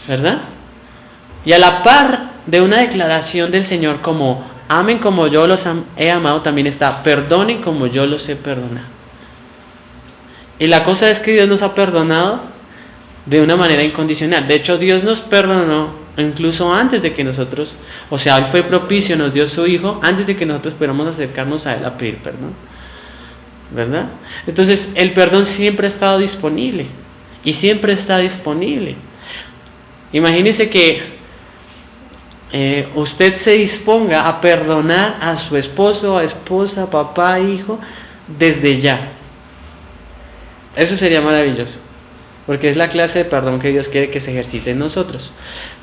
¿Verdad? Y a la par de una declaración del Señor como amen como yo los he amado, también está perdonen como yo los he perdonado. Y la cosa es que Dios nos ha perdonado de una manera incondicional. De hecho, Dios nos perdonó incluso antes de que nosotros, o sea, Él fue propicio, nos dio su Hijo antes de que nosotros pudiéramos acercarnos a Él a pedir perdón. ¿Verdad? Entonces, el perdón siempre ha estado disponible y siempre está disponible. Imagínese que usted se disponga a perdonar a su esposo, a esposa, papá, hijo, desde ya. Eso sería maravilloso, porque es la clase de perdón que Dios quiere que se ejercite en nosotros.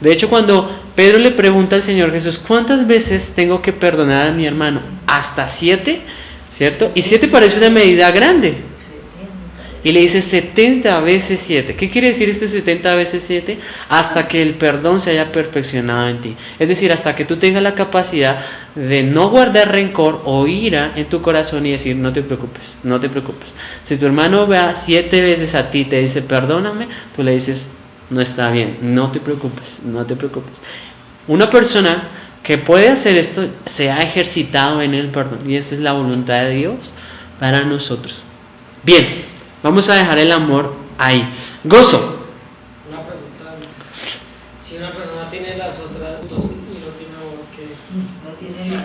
De hecho, cuando Pedro le pregunta al Señor Jesús, ¿cuántas veces tengo que perdonar a mi hermano? ¿Hasta 7? ¿Cierto? Y 7 parece una medida grande. Y le dice 70 veces 7. ¿Qué quiere decir este 70 veces 7? Hasta que el perdón se haya perfeccionado en ti. Es decir, hasta que tú tengas la capacidad de no guardar rencor o ira en tu corazón y decir, no te preocupes, no te preocupes. Si tu hermano va 7 veces a ti y te dice, perdóname, tú le dices, no está bien, no te preocupes, no te preocupes. Una persona que puede hacer esto se ha ejercitado en el perdón y esa es la voluntad de Dios para nosotros. Bien, vamos a dejar el amor ahí. Gozo. Una pregunta, si una persona tiene las otras dos y no tiene amor, ¿qué?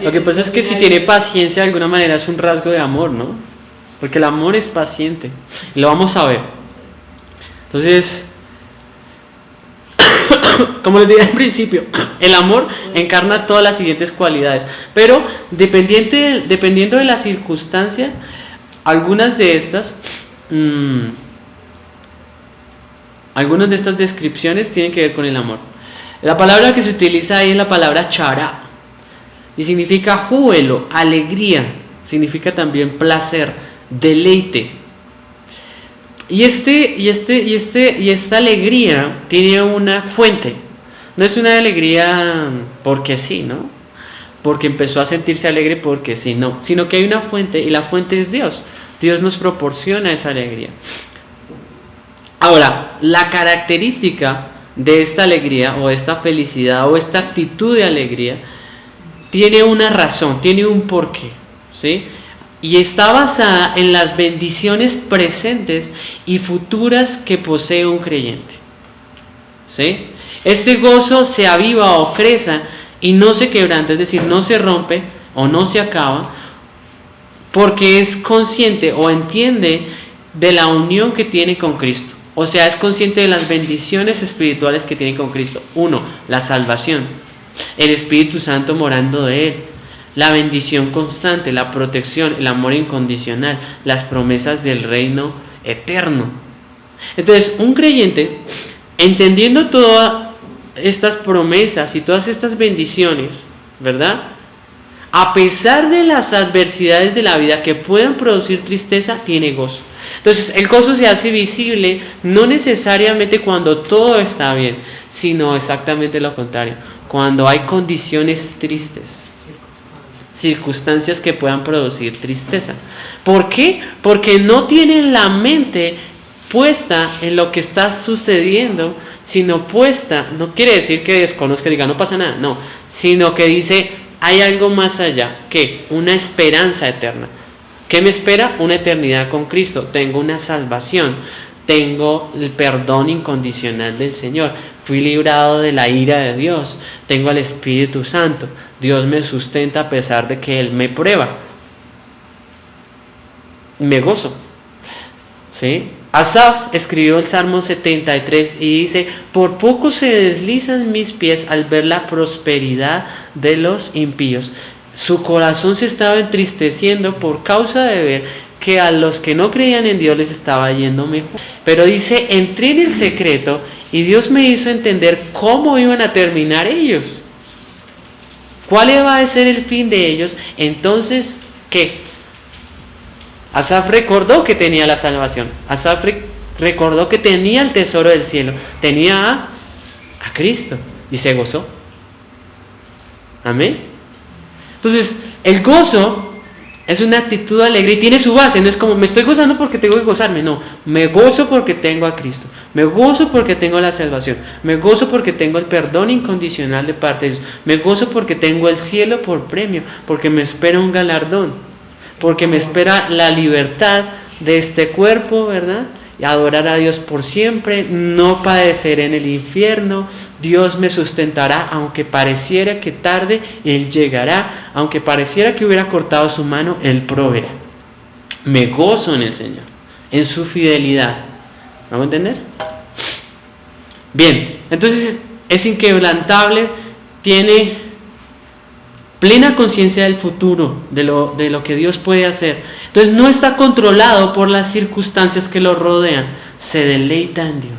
Lo que pasa es que si tiene paciencia de alguna manera es un rasgo de amor, ¿no? Porque el amor es paciente y lo vamos a ver. Entonces, como les dije al principio, el amor encarna todas las siguientes cualidades, pero dependiendo de la circunstancia, algunas de estas descripciones tienen que ver con el amor. La palabra que se utiliza ahí es la palabra chará y significa júbilo, alegría, significa también placer, deleite. Y esta alegría tiene una fuente. No es una alegría porque sí, ¿no? Porque empezó a sentirse alegre porque sí, no. Sino que hay una fuente y la fuente es Dios. Dios nos proporciona esa alegría. Ahora, la característica de esta alegría o esta felicidad o esta actitud de alegría tiene una razón, tiene un porqué, ¿sí? Y está basada en las bendiciones presentes y futuras que posee un creyente. ¿Sí? Este gozo se aviva o crece y no se quebranta, es decir, no se rompe o no se acaba, porque es consciente o entiende de la unión que tiene con Cristo. O sea, es consciente de las bendiciones espirituales que tiene con Cristo. 1, la salvación, el Espíritu Santo morando de él. La bendición constante, la protección, el amor incondicional, las promesas del reino eterno. Entonces, un creyente, entendiendo todas estas promesas y todas estas bendiciones, ¿verdad? A pesar de las adversidades de la vida que puedan producir tristeza, tiene gozo. Entonces, el gozo se hace visible no necesariamente cuando todo está bien, sino exactamente lo contrario, cuando hay condiciones tristes. circunstancias que puedan producir tristeza. ¿Por qué? Porque no tienen la mente puesta en lo que está sucediendo, sino puesta, no quiere decir que desconozca, diga no pasa nada, no, sino que dice hay algo más allá, que una esperanza eterna. ¿Qué me espera? Una eternidad con Cristo. Tengo una salvación, tengo el perdón incondicional del Señor, fui librado de la ira de Dios, tengo al Espíritu Santo, Dios me sustenta a pesar de que Él me prueba. Me gozo. ¿Sí? Asaf escribió el Salmo 73 y dice: por poco se deslizan mis pies al ver la prosperidad de los impíos. Su corazón se estaba entristeciendo por causa de ver que a los que no creían en Dios les estaba yendo mejor. Pero dice, entré en el secreto y Dios me hizo entender cómo iban a terminar ellos. ¿Cuál iba a ser el fin de ellos? Entonces, ¿qué? Asaf recordó que tenía la salvación. Asaf recordó que tenía el tesoro del cielo. Tenía a Cristo y se gozó. Amén. Entonces, el gozo es una actitud alegre y tiene su base. No es como me estoy gozando porque tengo que gozarme. No, me gozo porque tengo a Cristo. Me gozo porque tengo la salvación. Me gozo porque tengo el perdón incondicional de parte de Dios. Me gozo porque tengo el cielo por premio. Porque me espera un galardón. Porque me espera la libertad de este cuerpo, ¿verdad? Y adorar a Dios por siempre, no padecer en el infierno. Dios me sustentará, aunque pareciera que tarde, Él llegará. Aunque pareciera que hubiera cortado su mano, Él proveerá. Me gozo en el Señor, en su fidelidad. ¿Vamos a entender? Bien, entonces es inquebrantable, tiene plena conciencia del futuro, de lo que Dios puede hacer. Entonces no está controlado por las circunstancias que lo rodean, se deleita en Dios.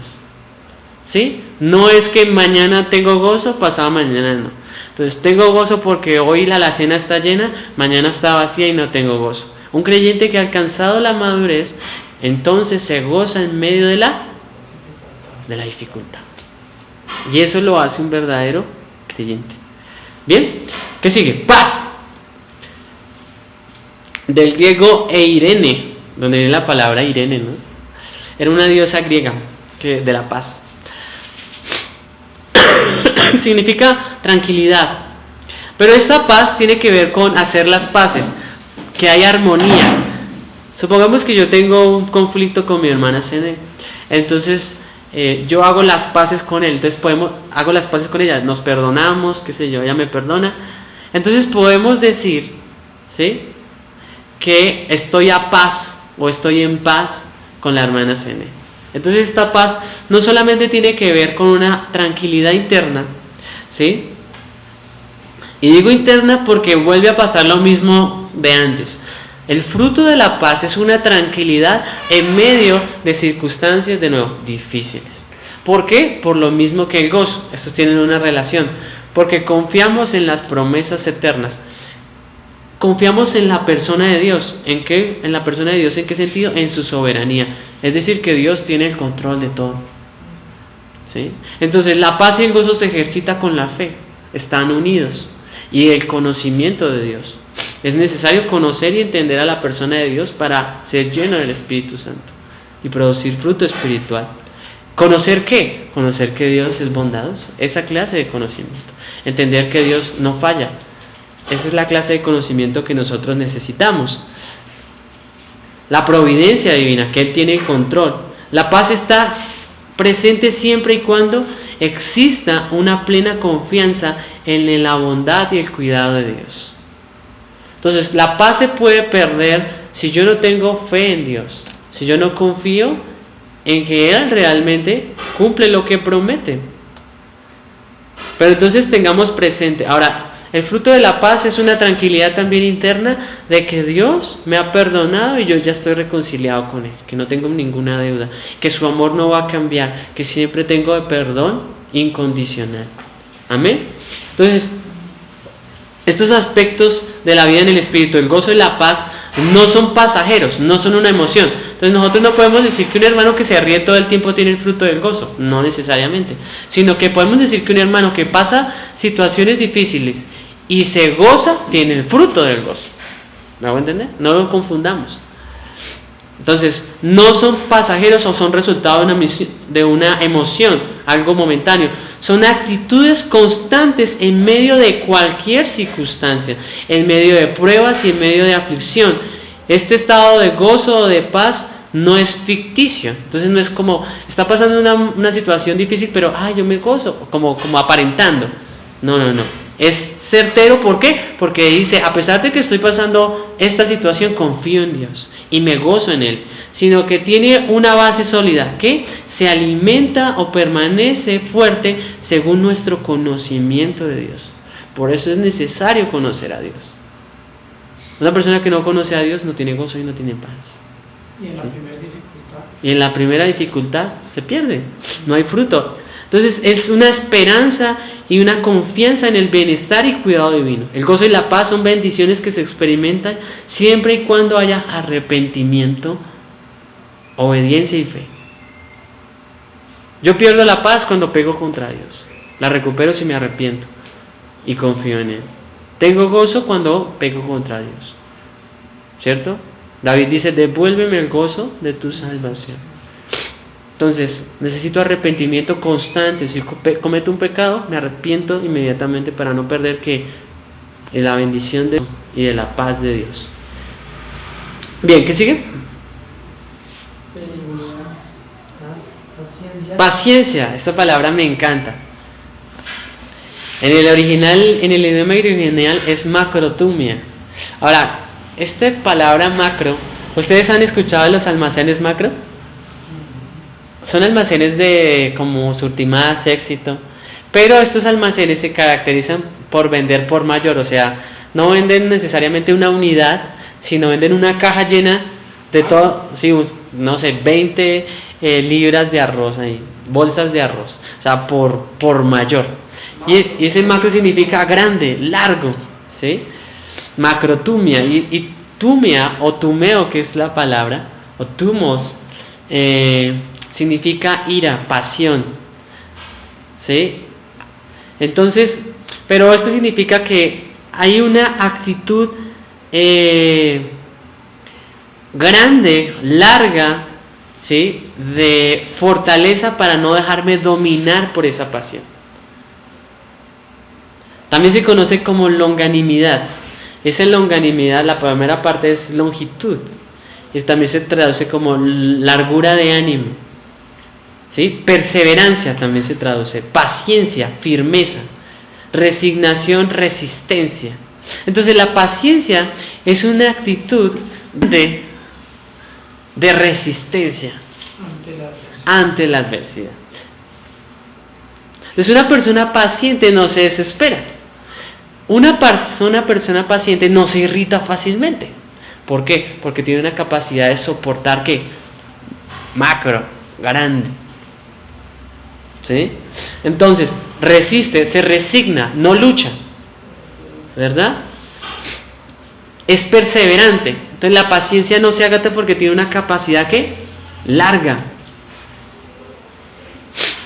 ¿Sí? No es que mañana tengo gozo, pasado mañana no. Entonces tengo gozo porque hoy la alacena está llena, mañana está vacía y no tengo gozo. Un creyente que ha alcanzado la madurez, entonces se goza en medio de la dificultad. Y eso lo hace un verdadero creyente. Bien, ¿qué sigue? Paz. Del griego eirene, donde viene la palabra Irene, ¿no? Era una diosa griega de la paz. Significa tranquilidad. Pero esta paz tiene que ver con hacer las paces, que hay armonía. Supongamos que yo tengo un conflicto con mi hermana Sene. Entonces yo hago las paces con él. Entonces hago las paces con ella, nos perdonamos, qué sé yo, ella me perdona. Entonces podemos decir, ¿sí?, que estoy a paz o estoy en paz con la hermana Sene. Entonces esta paz no solamente tiene que ver con una tranquilidad interna, ¿sí? Y digo interna porque vuelve a pasar lo mismo de antes. El fruto de la paz es una tranquilidad en medio de circunstancias, de nuevo, difíciles. ¿Por qué? Por lo mismo que el gozo. Estos tienen una relación. Porque confiamos en las promesas eternas. Confiamos en la persona de Dios. ¿En qué? En la persona de Dios, ¿en qué sentido? En su soberanía. Es decir, que Dios tiene el control de todo. ¿Sí? Entonces, la paz y el gozo se ejercita con la fe. Están unidos. Y el conocimiento de Dios. Es necesario conocer y entender a la persona de Dios para ser lleno del Espíritu Santo y producir fruto espiritual. ¿Conocer qué? Conocer que Dios es bondadoso. Esa clase de conocimiento. Entender que Dios no falla. Esa es la clase de conocimiento que nosotros necesitamos. La providencia divina, que Él tiene el control. La paz está presente siempre y cuando exista una plena confianza en la bondad y el cuidado de Dios. Entonces, la paz se puede perder si yo no tengo fe en Dios, si yo no confío en que Él realmente cumple lo que promete. Pero entonces tengamos presente, ahora, el fruto de la paz es una tranquilidad también interna de que Dios me ha perdonado y yo ya estoy reconciliado con Él, que no tengo ninguna deuda, que su amor no va a cambiar, que siempre tengo el perdón incondicional. Amén. Entonces, estos aspectos de la vida en el Espíritu, el gozo y la paz, no son pasajeros, no son una emoción. Entonces nosotros no podemos decir que un hermano que se ríe todo el tiempo tiene el fruto del gozo, no necesariamente, sino que podemos decir que un hermano que pasa situaciones difíciles y se goza, tiene el fruto del gozo. ¿Me hago entender? No lo confundamos. Entonces, no son pasajeros o son resultado de una emoción, algo momentáneo. Son actitudes constantes en medio de cualquier circunstancia, en medio de pruebas y en medio de aflicción. Este estado de gozo o de paz no es ficticio. Entonces no es como, está pasando una situación difícil, pero yo me gozo, como aparentando. No. Es certero, ¿por qué? Porque dice, a pesar de que estoy pasando esta situación, confío en Dios y me gozo en Él. Sino que tiene una base sólida, que se alimenta o permanece fuerte según nuestro conocimiento de Dios. Por eso es necesario conocer a Dios. Una persona que no conoce a Dios no tiene gozo y no tiene paz. Y en la primera dificultad. Y en la primera dificultad se pierde, no hay fruto. Entonces es una esperanza y una confianza en el bienestar y cuidado divino. El gozo y la paz son bendiciones que se experimentan siempre y cuando haya arrepentimiento, obediencia y fe. Yo pierdo la paz cuando pego contra Dios. La recupero si me arrepiento y confío en Él. Tengo gozo cuando pego contra Dios. ¿Cierto? David dice, devuélveme el gozo de tu salvación. Entonces, necesito arrepentimiento constante. Si cometo un pecado, me arrepiento inmediatamente para no perder la bendición de Dios y de la paz de Dios. Bien, ¿qué sigue? Paciencia. Esta palabra me encanta. En el idioma original es macrotumia. Ahora, esta palabra macro, ¿ustedes han escuchado de los almacenes macro? Son almacenes de como Surtimax, Éxito, pero estos almacenes se caracterizan por vender por mayor, o sea, no venden necesariamente una unidad, sino venden una caja llena de todo, sí, no sé, 20 libras de arroz ahí, bolsas de arroz, o sea, por mayor. Y ese macro significa grande, largo, ¿sí? Macrotumia, y tumia o tumeo, que es la palabra, o tumos, significa ira, pasión, ¿sí? Entonces, pero esto significa que hay una actitud grande, larga, ¿sí? De fortaleza para no dejarme dominar por esa pasión. También se conoce como longanimidad. Esa longanimidad, la primera parte es longitud, y también se traduce como largura de ánimo, ¿sí? Perseverancia también se traduce, paciencia, firmeza, resignación, resistencia. Entonces la paciencia es una actitud de resistencia ante la adversidad. Entonces una persona paciente no se desespera. Una persona paciente no se irrita fácilmente. ¿Por qué? Porque tiene una capacidad de soportar, ¿qué? Macro, grande. ¿Sí? Entonces, resiste, se resigna, no lucha. ¿Verdad? Es perseverante. Entonces la paciencia no se agata porque tiene una capacidad, ¿qué? Larga.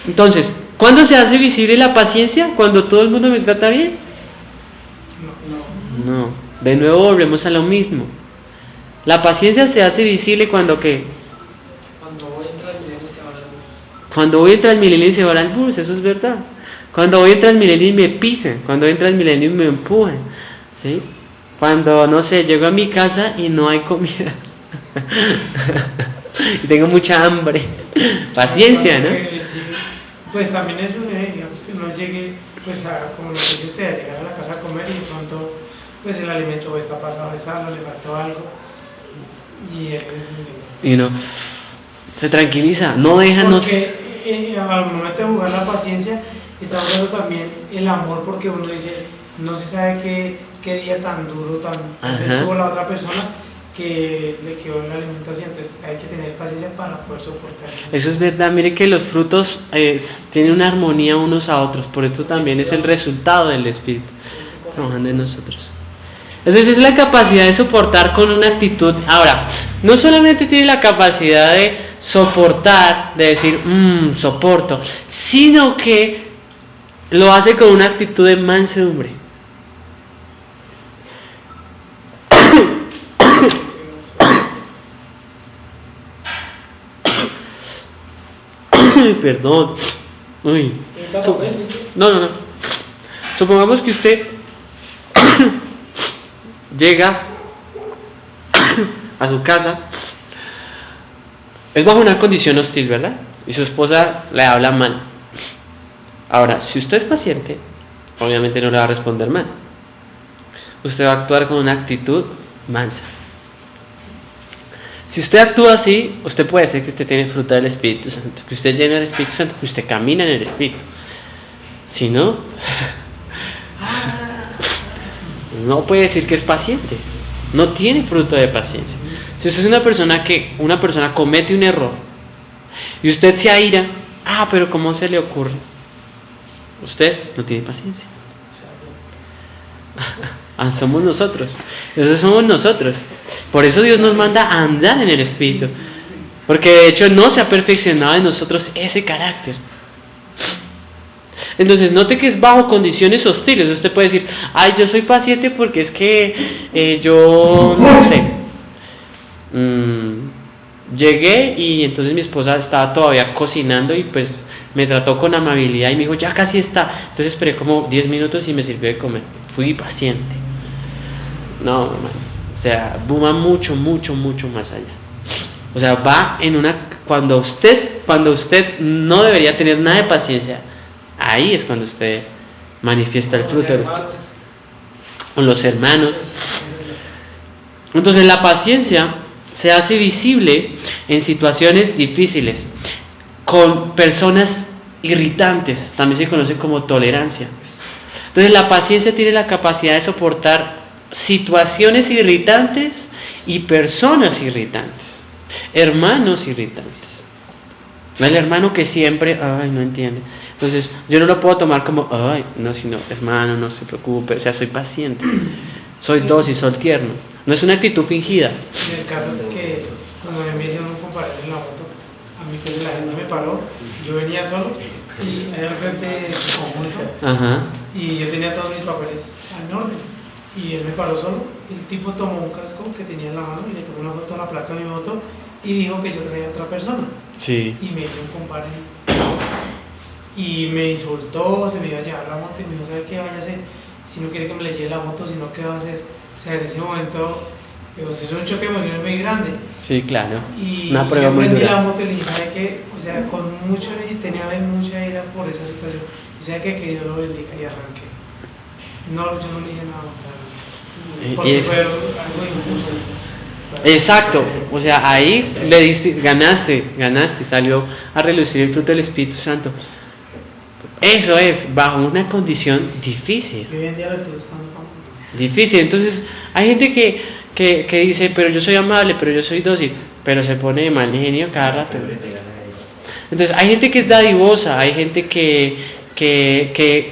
Entonces, ¿cuándo se hace visible la paciencia? ¿Cuando todo el mundo me trata bien? No. De nuevo volvemos a lo mismo. La paciencia se hace visible cuando ¿qué? Cuando voy a entrar al milenio y se va al bus. Cuando voy a entrar al milenio y se va al bus, eso es verdad. Cuando voy a entrar al milenio y me pisen, cuando entra al milenio y me empujen, ¿sí? Cuando, no sé, llego a mi casa y no hay comida y tengo mucha hambre. Paciencia, ¿no? Pues también eso, digamos que no llegue, pues como lo que dice usted, a llegar a la casa a comer y de pronto, pues el alimento está pasado de sal o le faltó algo y no, se tranquiliza, no deja, porque al momento de jugar la paciencia está jugando también el amor, porque uno dice, no se sabe qué día tan duro, tan tuvo la otra persona que le quedó la alimentación, entonces hay que tener paciencia para poder soportar. Eso es verdad, mire que los frutos tienen una armonía unos a otros, por eso también es el resultado del Espíritu trabajando en nosotros. Entonces es la capacidad de soportar con una actitud. Ahora, no solamente tiene la capacidad de soportar, de decir, soporto, sino que lo hace con una actitud de mansedumbre. Ay, perdón. Uy. No. Supongamos que usted llega a su casa, es bajo una condición hostil, ¿verdad? Y su esposa le habla mal. Ahora, si usted es paciente, obviamente no le va a responder mal. Usted va a actuar con una actitud mansa. Si usted actúa así, usted puede decir que usted tiene fruta del Espíritu Santo, que usted llena del Espíritu Santo, que usted camina en el Espíritu. Si no, no puede decir que es paciente. No tiene fruto de paciencia. Si usted es una persona comete un error y usted se aira, pero ¿cómo se le ocurre? Usted no tiene paciencia. Somos nosotros. Esos somos nosotros. Por eso Dios nos manda a andar en el Espíritu. Porque de hecho no se ha perfeccionado en nosotros ese carácter. Entonces note que es bajo condiciones hostiles. Usted puede decir, yo soy paciente porque es que yo no sé. Llegué y entonces mi esposa estaba todavía cocinando y pues me trató con amabilidad y me dijo, ya casi está. Entonces esperé como 10 minutos y me sirvió de comer. Fui paciente. No, hermano. O sea, va mucho más allá. O sea, va en una... Cuando usted no debería tener nada de paciencia, ahí es cuando usted manifiesta el fruto. Con los hermanos. Entonces la paciencia se hace visible en situaciones difíciles, con personas irritantes, también se conoce como tolerancia. Entonces la paciencia tiene la capacidad de soportar situaciones irritantes y personas irritantes, hermanos irritantes. El hermano que siempre, no entiende. Entonces yo no lo puedo tomar como, no, sino, hermano, no se preocupe, o sea, soy paciente, soy dócil, soy tierno. No es una actitud fingida. En el caso de que cuando me hicieron un compartir en la foto, a mí pues la gente me paró, yo venía solo y ahí al frente conjunto, y yo tenía todos mis papeles en orden, y él me paró solo, el tipo tomó un casco que tenía en la mano y le tomó una foto a la placa de mi moto y dijo que yo traía a otra persona. Sí. Y me hizo un compartir y me insultó, se me iba a llevar la moto y me dijo, ¿sabe qué? Váyase, si no quiere que me le lleve la moto, si no, ¿qué va a hacer? O sea, en ese momento, pues es un choque emocional muy grande. Sí, claro. Y una prueba yo muy prendí dura. la moto y le dije, ¿sabe qué? O sea, tenía mucha ira por esa situación. Y ¿sabe qué? Que Dios lo bendiga y arranqué. No, yo no le dije nada más. Porque fue algo injusto. Exacto, o sea, ahí le diste, ganaste, salió a relucir el fruto del Espíritu Santo. Eso es, bajo una condición difícil. Hoy en día lo estoy buscando. Difícil, entonces hay gente que dice, pero yo soy amable, pero yo soy dócil, pero se pone de mal genio cada rato. Entonces hay gente que es dadivosa, hay gente que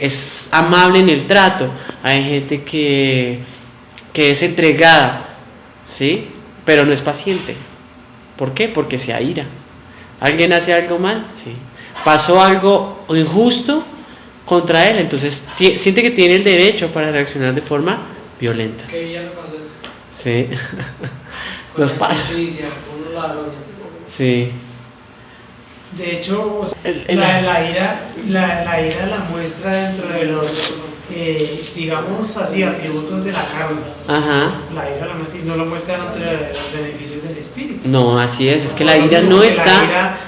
es amable en el trato, hay gente que es entregada, ¿sí? Pero no es paciente. ¿Por qué? Porque se aira. ¿Alguien hace algo mal? Sí. Pasó algo injusto contra él, entonces siente que tiene el derecho para reaccionar de forma violenta. ¿Qué villano cuando es? Sí. Los pasa. Sí. De hecho, la ira la muestra dentro de los, digamos así, atributos de la carne. Ajá. La ira la muestra y no lo muestra dentro de los beneficios del espíritu. No, así es que la ira no está,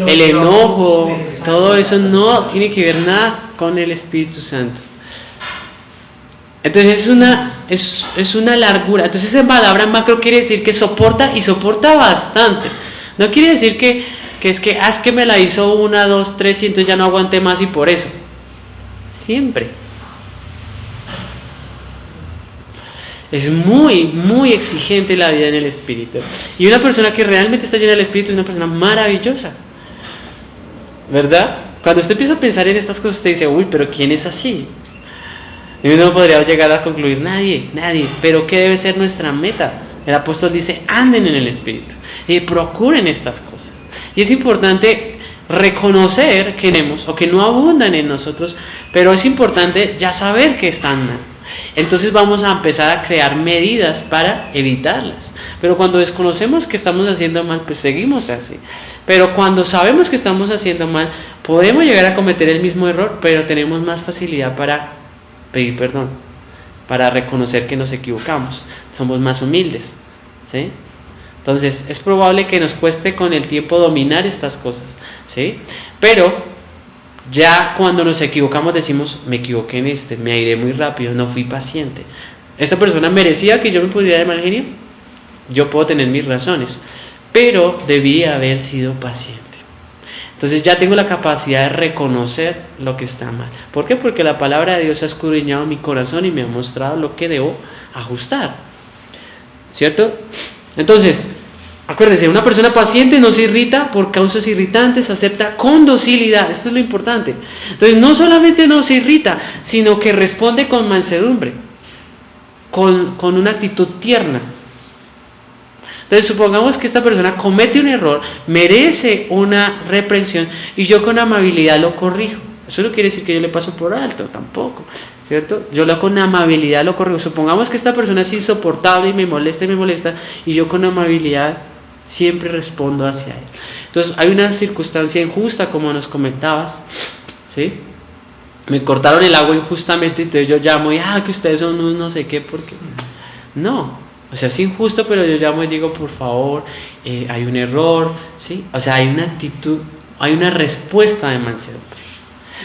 el enojo, todo eso no tiene que ver nada con el Espíritu Santo. Entonces es una largura. Entonces esa palabra macro quiere decir que soporta y soporta bastante. No quiere decir que es que me la hizo 1, 2, 3 y entonces ya no aguanté más y por eso. Siempre. Es muy exigente la vida en el Espíritu. Y una persona que realmente está llena del Espíritu es una persona maravillosa. ¿Verdad? Cuando usted empieza a pensar en estas cosas, usted dice, uy, pero ¿quién es así? Y uno podría llegar a concluir, nadie. Pero ¿qué debe ser nuestra meta? El apóstol dice, anden en el Espíritu y procuren estas cosas. Y es importante reconocer que tenemos o que no abundan en nosotros, pero es importante ya saber que están mal. Entonces vamos a empezar a crear medidas para evitarlas. Pero cuando desconocemos que estamos haciendo mal, pues seguimos así. Pero cuando sabemos que estamos haciendo mal, podemos llegar a cometer el mismo error, pero tenemos más facilidad para pedir perdón, para reconocer que nos equivocamos. Somos más humildes, ¿sí? Entonces, es probable que nos cueste con el tiempo dominar estas cosas, ¿sí? Pero ya cuando nos equivocamos decimos, me equivoqué en me airé muy rápido, no fui paciente. ¿Esta persona merecía que yo me pudiera de mal genio? Yo puedo tener mis razones, pero debía haber sido paciente. Entonces ya tengo la capacidad de reconocer lo que está mal. ¿Por qué? Porque la palabra de Dios ha escudriñado mi corazón y me ha mostrado lo que debo ajustar, ¿cierto? Entonces, acuérdense, una persona paciente no se irrita por causas irritantes, acepta con docilidad. Esto es lo importante. Entonces, no solamente no se irrita, sino que responde con mansedumbre, con una actitud tierna. Entonces, supongamos que esta persona comete un error, merece una reprensión, y yo con amabilidad lo corrijo. Eso no quiere decir que yo le paso por alto, tampoco, ¿cierto? Yo con amabilidad lo corrijo. Supongamos que esta persona es insoportable y me molesta, y yo con amabilidad siempre respondo hacia él. Entonces, hay una circunstancia injusta, como nos comentabas, ¿sí? Me cortaron el agua injustamente, entonces yo llamo y, que ustedes son unos no sé qué, porque no. O sea, es injusto, pero yo llamo y digo, por favor, hay un error, ¿sí? O sea, hay una actitud, hay una respuesta de mansedumbre.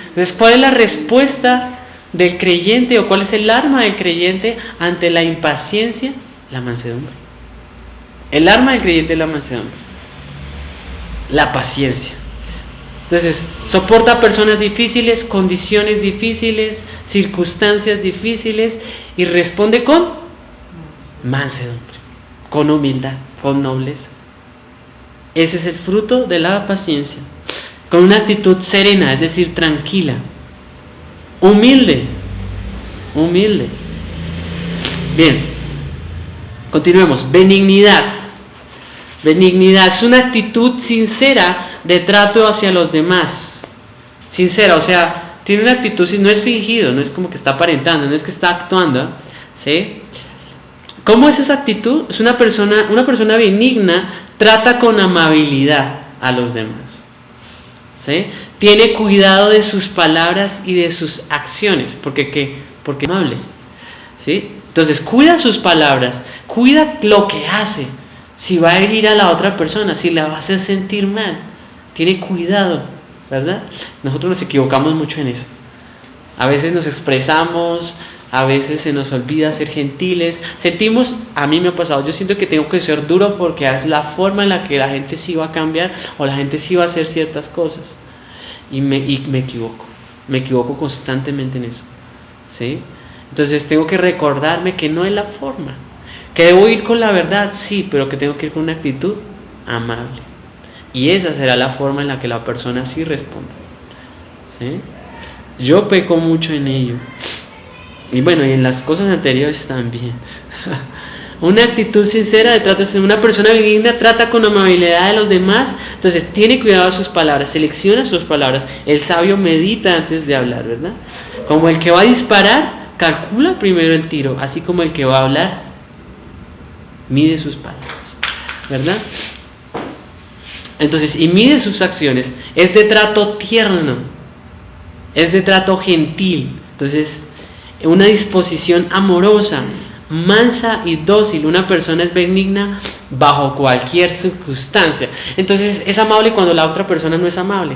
Entonces, ¿cuál es la respuesta del creyente o cuál es el arma del creyente ante la impaciencia? La mansedumbre. El arma del creyente es la mansedumbre. La paciencia. Entonces, soporta personas difíciles, condiciones difíciles, circunstancias difíciles y responde con mansedumbre, con humildad, con nobleza. Ese es el fruto de la paciencia. Con una actitud serena, es decir, tranquila. Humilde. Bien, continuemos. Benignidad es una actitud sincera de trato hacia los demás. Sincera, o sea, tiene una actitud, no es fingido, no es como que está aparentando, no es que está actuando, ¿sí? ¿Cómo es esa actitud? Es una persona benigna, trata con amabilidad a los demás, ¿sí? Tiene cuidado de sus palabras y de sus acciones, porque es amable, ¿sí? Entonces cuida sus palabras, cuida lo que hace, si va a herir a la otra persona, si la va a hacer sentir mal, tiene cuidado, ¿verdad? Nosotros nos equivocamos mucho en eso. A veces nos expresamos, a veces se nos olvida ser gentiles. Sentimos, a mí me ha pasado, yo siento que tengo que ser duro porque es la forma en la que la gente sí va a cambiar o la gente sí va a hacer ciertas cosas. Y me equivoco constantemente en eso, ¿sí? Entonces tengo que recordarme que no es la forma, que debo ir con la verdad, sí, pero que tengo que ir con una actitud amable. Y esa será la forma en la que la persona sí responda, ¿sí? Yo peco mucho en ello. Y bueno, y en las cosas anteriores también. Una actitud sincera de trato, una persona benigna trata con amabilidad a los demás, entonces tiene cuidado de sus palabras, selecciona sus palabras. El sabio medita antes de hablar, ¿verdad? Como el que va a disparar, calcula primero el tiro, así como el que va a hablar, mide sus palabras, ¿verdad? Entonces, y mide sus acciones, es de trato tierno, es de trato gentil, entonces una disposición amorosa, mansa y dócil. Una persona es benigna bajo cualquier circunstancia. Entonces es amable cuando la otra persona no es amable.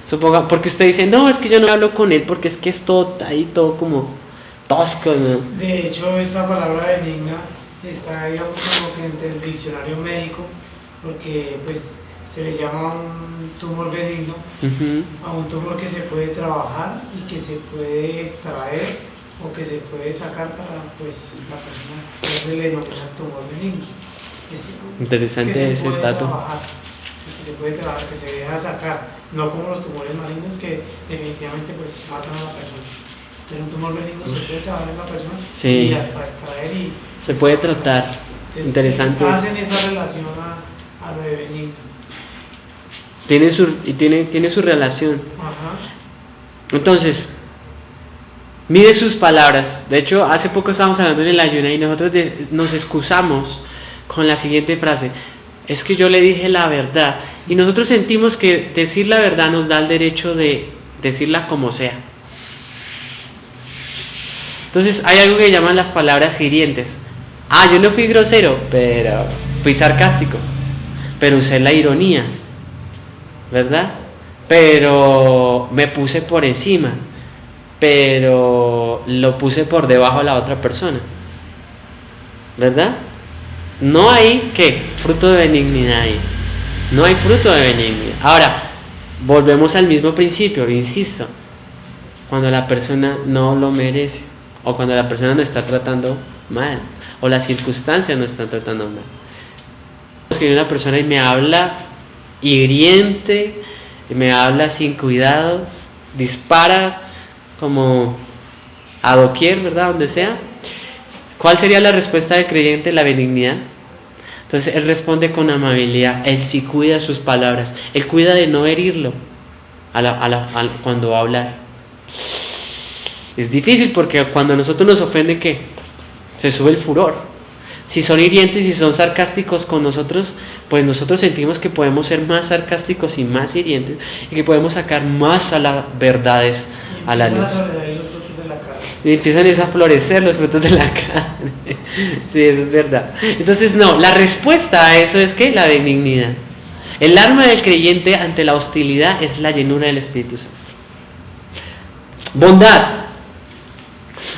Suponga, porque usted dice, no, es que yo no hablo con él porque es que es todo ahí, todo como tosco, ¿no? De hecho, esta palabra benigna está, digamos, como que entre el diccionario médico, porque pues se le llama un tumor benigno, a un tumor que se puede trabajar y que se puede extraer o que se puede sacar para pues la persona. Entonces le denomina tumor benigno. Interesante ese dato. Que se puede trabajar, que se deja sacar, no como los tumores malignos que definitivamente pues matan a la persona. Pero un tumor benigno se puede trabajar en la persona, sí, y hasta extraer y se puede tratar. Entonces, interesante. Hacen esa relación a lo de benigno. Tiene su relación. Ajá. Entonces, mide sus palabras. De hecho, hace poco estábamos hablando en el ayuno y nosotros nos excusamos con la siguiente frase: es que yo le dije la verdad. Y nosotros sentimos que decir la verdad nos da el derecho de decirla como sea. Entonces hay algo que llaman las palabras hirientes. Ah, yo no fui grosero, pero fui sarcástico, pero usé la ironía, ¿verdad? Pero me puse por encima, pero lo puse por debajo a la otra persona, ¿verdad? No hay, ¿qué? Fruto de benignidad ahí. No hay fruto de benignidad. Ahora, volvemos al mismo principio, insisto. Cuando la persona no lo merece, o cuando la persona no está tratando mal, o las circunstancias no están tratando mal. Que viene una persona y me habla hiriente, me habla sin cuidados, dispara como a doquier, ¿verdad? Donde sea. ¿Cuál sería la respuesta del creyente? La benignidad. Entonces él responde con amabilidad, él sí cuida sus palabras, él cuida de no herirlo cuando va a hablar. Es difícil porque cuando a nosotros nos ofenden, ¿qué? Se sube el furor. Si son hirientes y son sarcásticos con nosotros, pues nosotros sentimos que podemos ser más sarcásticos y más hirientes y que podemos sacar más a las verdades a la luz. Y empiezan a florecer los frutos de la carne. Sí, eso es verdad. Entonces, no, la respuesta a eso es que la benignidad. El arma del creyente ante la hostilidad es la llenura del Espíritu Santo. Bondad.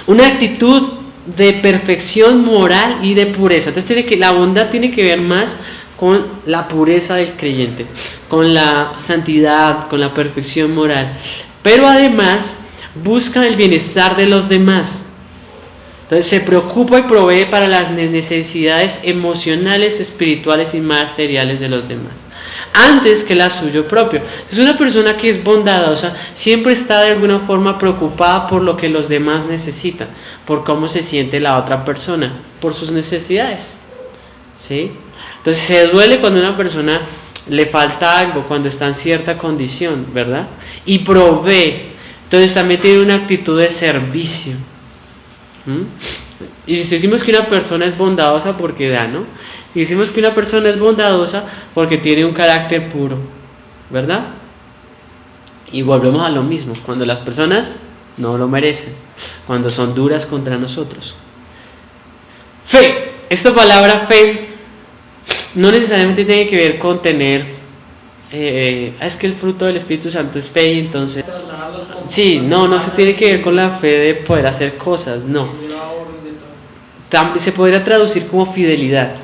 Una actitud de perfección moral y de pureza. Entonces, la bondad tiene que ver más con la pureza del creyente, con la santidad, con la perfección moral. Pero además busca el bienestar de los demás. Entonces se preocupa y provee para las necesidades emocionales, espirituales y materiales de los demás, antes que la suyo propio. Es una persona que es bondadosa, siempre está de alguna forma preocupada por lo que los demás necesitan, por cómo se siente la otra persona, por sus necesidades. ¿Sí? Entonces se duele cuando a una persona le falta algo, cuando está en cierta condición, ¿verdad? Y provee. Entonces también tiene una actitud de servicio. Y si decimos que una persona es bondadosa, porque da, ¿no? Y decimos que una persona es bondadosa porque tiene un carácter puro, ¿verdad? Y volvemos a lo mismo, cuando las personas no lo merecen, cuando son duras contra nosotros. Fe. Esta palabra fe no necesariamente tiene que ver con tener es que el fruto del Espíritu Santo es fe y entonces sí, no se tiene que ver con la fe de poder hacer cosas, no. También se podría traducir como fidelidad.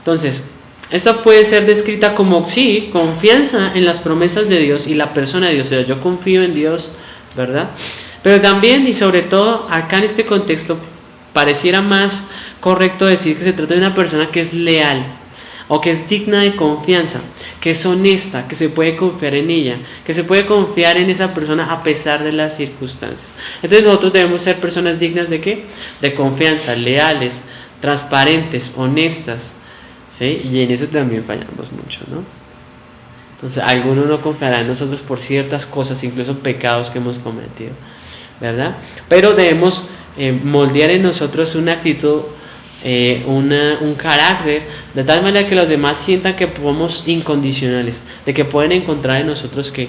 Entonces, esta puede ser descrita como, sí, confianza en las promesas de Dios y la persona de Dios. O sea, yo confío en Dios, ¿verdad? Pero también y sobre todo acá en este contexto pareciera más correcto decir que se trata de una persona que es leal, o que es digna de confianza, que es honesta, que se puede confiar en ella, que se puede confiar en esa persona a pesar de las circunstancias. Entonces nosotros debemos ser personas dignas de ¿qué? De confianza, leales, transparentes, honestas, ¿sí? Y en eso también fallamos mucho, ¿no? Entonces alguno no confiará en nosotros por ciertas cosas, incluso pecados que hemos cometido, ¿verdad? Pero debemos moldear en nosotros una actitud, un carácter, de tal manera que los demás sientan que somos incondicionales, de que pueden encontrar en nosotros que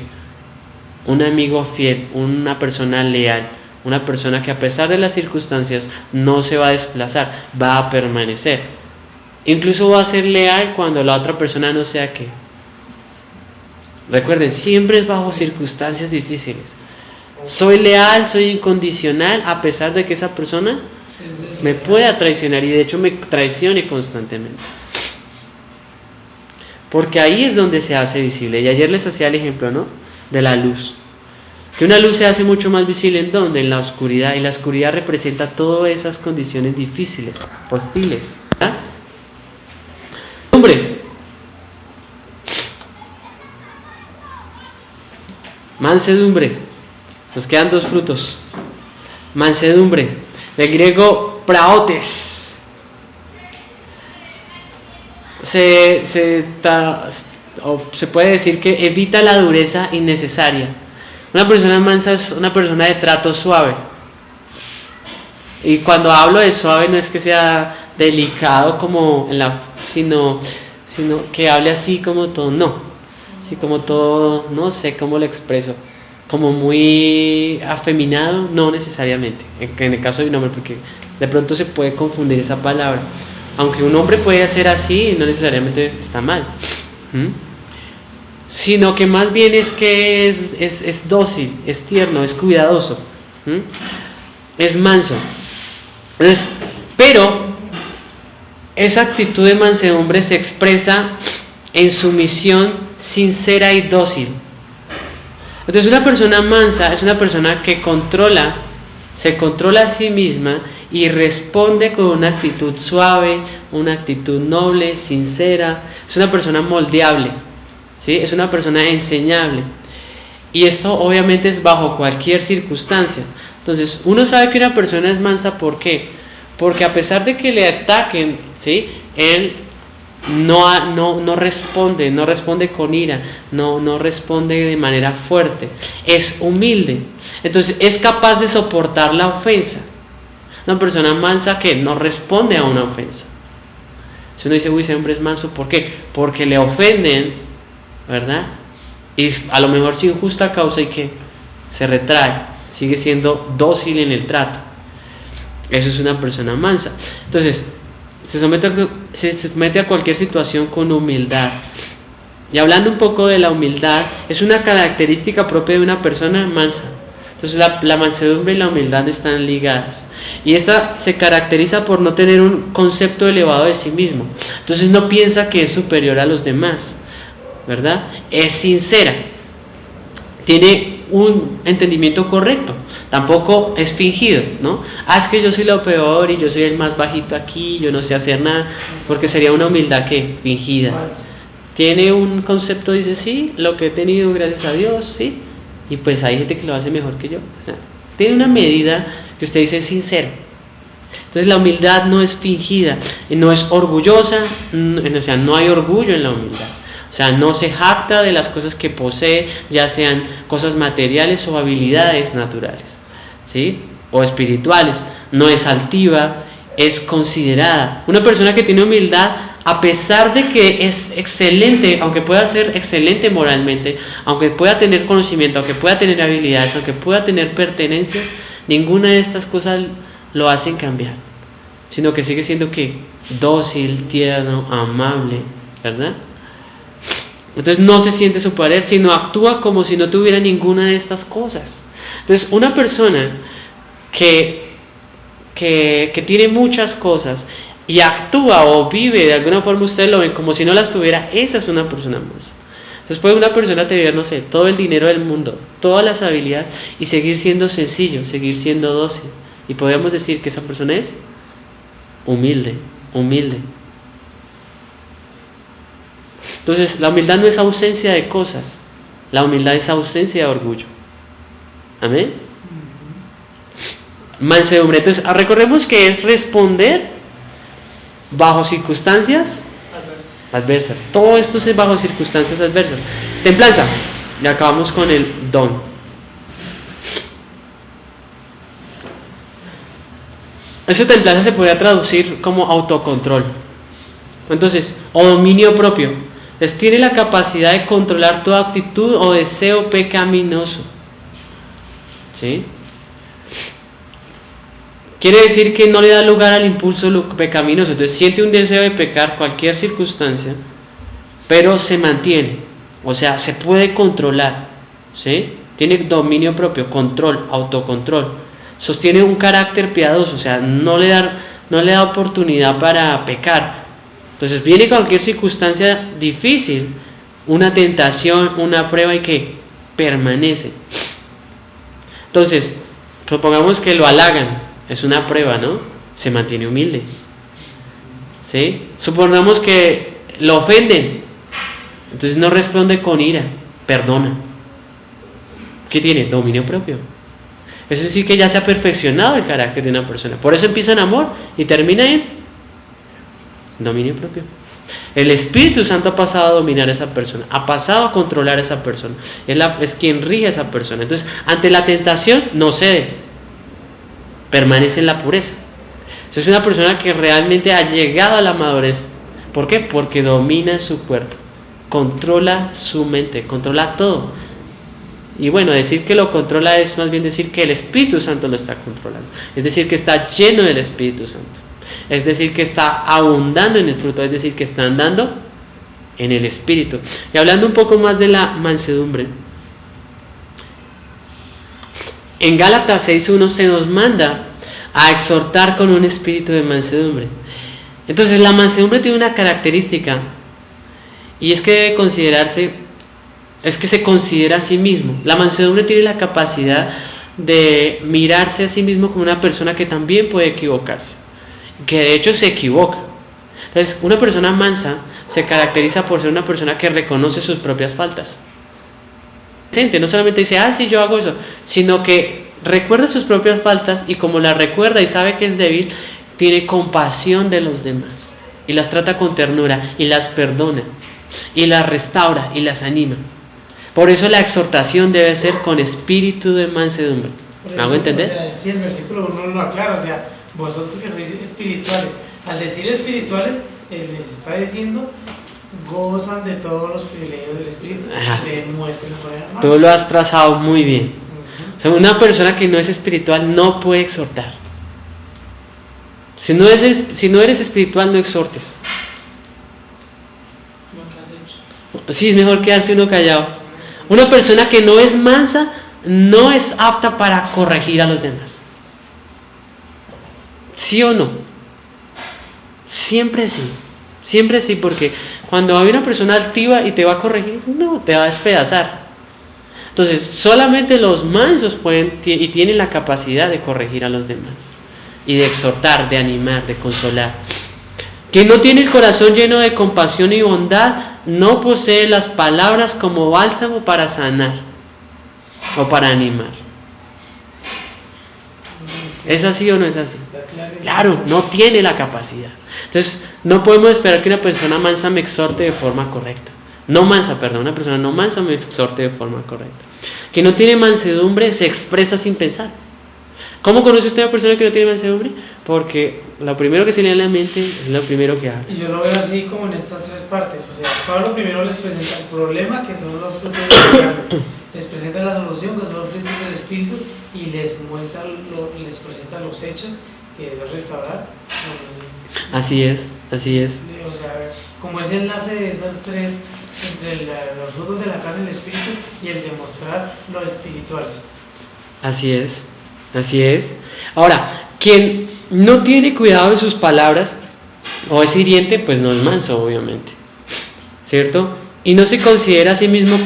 un amigo fiel, una persona leal, una persona que a pesar de las circunstancias no se va a desplazar, va a permanecer, incluso va a ser leal cuando la otra persona no sea que. Recuerden, siempre es bajo circunstancias difíciles. Soy leal, soy incondicional a pesar de que esa persona me pueda traicionar, y de hecho me traicione constantemente, porque ahí es donde se hace visible. Y ayer les hacía el ejemplo, ¿no? De la luz, que una luz se hace mucho más visible ¿en dónde? En la oscuridad, y la oscuridad representa todas esas condiciones difíciles, hostiles, ¿verdad? Mansedumbre. Nos quedan dos frutos. Mansedumbre, del griego praotes. Se puede decir que evita la dureza innecesaria. Una persona mansa es una persona de trato suave. Y cuando hablo de suave no es que sea delicado sino sino que hable así como todo, no. Así como todo, no sé cómo lo expreso. Como muy afeminado, no necesariamente. En el caso de un hombre, porque de pronto se puede confundir esa palabra. Aunque un hombre puede ser así, no necesariamente está mal. Sino que más bien es que es dócil, es tierno, es cuidadoso, es manso. Entonces, pero esa actitud de mansedumbre se expresa en sumisión sincera y dócil. Entonces una persona mansa es una persona que se controla a sí misma y responde con una actitud suave, una actitud noble, sincera. Es una persona moldeable, ¿sí? Es una persona enseñable. Y esto obviamente es bajo cualquier circunstancia. Entonces uno sabe que una persona es mansa, ¿por qué? Porque a pesar de que le ataquen, ¿sí? Él no responde con ira, no responde de manera fuerte, es humilde, entonces es capaz de soportar la ofensa. Una persona mansa que no responde a una ofensa. Si uno dice, uy, ese hombre es manso, ¿por qué? Porque le ofenden, ¿verdad? Y a lo mejor sin justa causa y que se retrae, sigue siendo dócil en el trato. Eso es una persona mansa. Entonces, se somete a cualquier situación con humildad. Y hablando un poco de la humildad, es una característica propia de una persona mansa. Entonces la mansedumbre y la humildad están ligadas. Y esta se caracteriza por no tener un concepto elevado de sí mismo. Entonces no piensa que es superior a los demás, ¿verdad? Es sincera. Tiene un entendimiento correcto. Tampoco es fingido, ¿no? Es que yo soy lo peor y yo soy el más bajito aquí, yo no sé hacer nada, porque sería una humildad que fingida. Tiene un concepto, dice, sí, lo que he tenido, gracias a Dios, sí, y pues hay gente que lo hace mejor que yo. O sea, tiene una medida que usted dice es sincero. Entonces la humildad no es fingida, no es orgullosa, o sea, no hay orgullo en la humildad. O sea, no se jacta de las cosas que posee, ya sean cosas materiales o habilidades naturales, ¿sí? O espirituales. No es altiva, es considerada. Una persona que tiene humildad, a pesar de que es excelente, aunque pueda ser excelente moralmente, aunque pueda tener conocimiento, aunque pueda tener habilidades, aunque pueda tener pertenencias, ninguna de estas cosas lo hacen cambiar, sino que sigue siendo ¿qué? Dócil, tierno, amable, ¿verdad? Entonces no se siente superior, sino actúa como si no tuviera ninguna de estas cosas. Entonces una persona que tiene muchas cosas y actúa o vive de alguna forma, ustedes lo ven como si no las tuviera, esa es una persona más. Entonces puede una persona tener, no sé, todo el dinero del mundo, todas las habilidades y seguir siendo sencillo, seguir siendo dócil. Y podríamos decir que esa persona es humilde. Entonces, la humildad no es ausencia de cosas, la humildad es ausencia de orgullo. Amén. Mansedumbre. Entonces, recordemos que es responder bajo circunstancias adversas. Todo esto es bajo circunstancias adversas. Templanza. Y acabamos con el don. Esa templanza se podría traducir como autocontrol. Entonces, o dominio propio. Entonces, tiene la capacidad de controlar toda actitud o deseo pecaminoso. ¿Sí? Quiere decir que no le da lugar al impulso pecaminoso. Entonces, siente un deseo de pecar cualquier circunstancia, pero se mantiene. O sea, se puede controlar. ¿Sí? Tiene dominio propio, control, autocontrol. Sostiene un carácter piadoso, o sea, no le da oportunidad para pecar. Entonces viene cualquier circunstancia difícil, una tentación, una prueba y que permanece. Entonces, supongamos que lo halagan, es una prueba, ¿no? Se mantiene humilde. ¿Sí? Supongamos que lo ofenden, entonces no responde con ira, perdona. ¿Qué tiene? Dominio propio. Es decir, que ya se ha perfeccionado el carácter de una persona. Por eso empieza en amor y termina en dominio propio. El Espíritu Santo ha pasado a dominar a esa persona, ha pasado a controlar a esa persona. Es quien rige a esa persona. Entonces, ante la tentación, no cede, permanece en la pureza. Es una persona que realmente ha llegado a la madurez ¿Por qué? Porque domina su cuerpo, controla su mente, controla todo. Y bueno, decir que lo controla es más bien decir que el Espíritu Santo lo está controlando. Es decir, que está lleno del Espíritu Santo. Es decir, que está abundando en el fruto, es decir, que está andando en el Espíritu. Y hablando un poco más de la mansedumbre, en Gálatas 6:1 se nos manda a exhortar con un espíritu de mansedumbre. Entonces la mansedumbre tiene una característica, y es que debe considerarse, es que se considera a sí mismo. La mansedumbre tiene la capacidad de mirarse a sí mismo como una persona que también puede equivocarse, que de hecho se equivoca. Entonces una persona mansa se caracteriza por ser una persona que reconoce sus propias faltas. No solamente dice, sí, yo hago eso, sino que recuerda sus propias faltas, y como las recuerda y sabe que es débil, tiene compasión de los demás y las trata con ternura y las perdona y las restaura y las anima. Por eso la exhortación debe ser con espíritu de mansedumbre. ¿Me hago entender? O sea, sí, el versículo 1 lo aclara, o sea, vosotros que sois espirituales, al decir espirituales, les está diciendo, gozan de todos los privilegios del Espíritu, demuestren con el amor. Tú lo has trazado muy bien. O sea, una persona que no es espiritual no puede exhortar. Si no eres espiritual, no exhortes. Sí, es mejor quedarse uno callado. Una persona que no es mansa no es apta para corregir a los demás. ¿Sí o no? Siempre sí, porque cuando hay una persona altiva y te va a corregir, no, te va a despedazar. Entonces, solamente los mansos pueden y tienen la capacidad de corregir a los demás, y de exhortar, de animar, de consolar. Quien no tiene el corazón lleno de compasión y bondad no posee las palabras como bálsamo para sanar o para animar. ¿Es así o no es así? Claro, no tiene la capacidad. Entonces, no podemos esperar que una persona mansa me exhorte de forma correcta. Una persona no mansa me exhorte de forma correcta. Que no tiene mansedumbre se expresa sin pensar. ¿Cómo conoce usted a una persona que no tiene mansedumbre? Porque lo primero que se le da en la mente es lo primero que habla. Y yo lo veo así como en estas tres partes. O sea, Pablo primero les presenta el problema, que son los frutos del diablo. Les presenta la solución, que son los frutos del Espíritu, y les presenta los hechos que debe restaurar. Así es. O sea, como ese enlace de esas tres, entre los frutos de la carne y el Espíritu, y el demostrar lo espirituales. Así es. Ahora, quien no tiene cuidado de sus palabras o es hiriente, pues no es manso, obviamente, ¿cierto? Y no se considera a sí mismo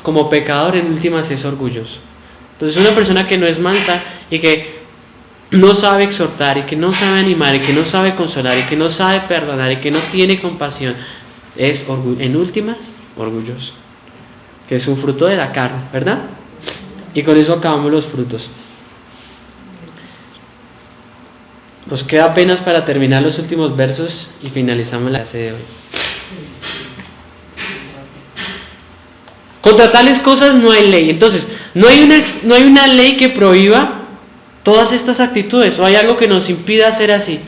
como pecador, en últimas es orgulloso. Entonces, una persona que no es mansa y que no sabe exhortar, y que no sabe animar, y que no sabe consolar, y que no sabe perdonar, y que no tiene compasión, es en últimas orgulloso, que es un fruto de la carne, ¿verdad? Y con eso acabamos los frutos. Nos queda apenas para terminar los últimos versos y finalizamos la clase de hoy. Contra tales cosas no hay ley. Entonces, no hay una ley que prohíba todas estas actitudes, o hay algo que nos impida hacer así.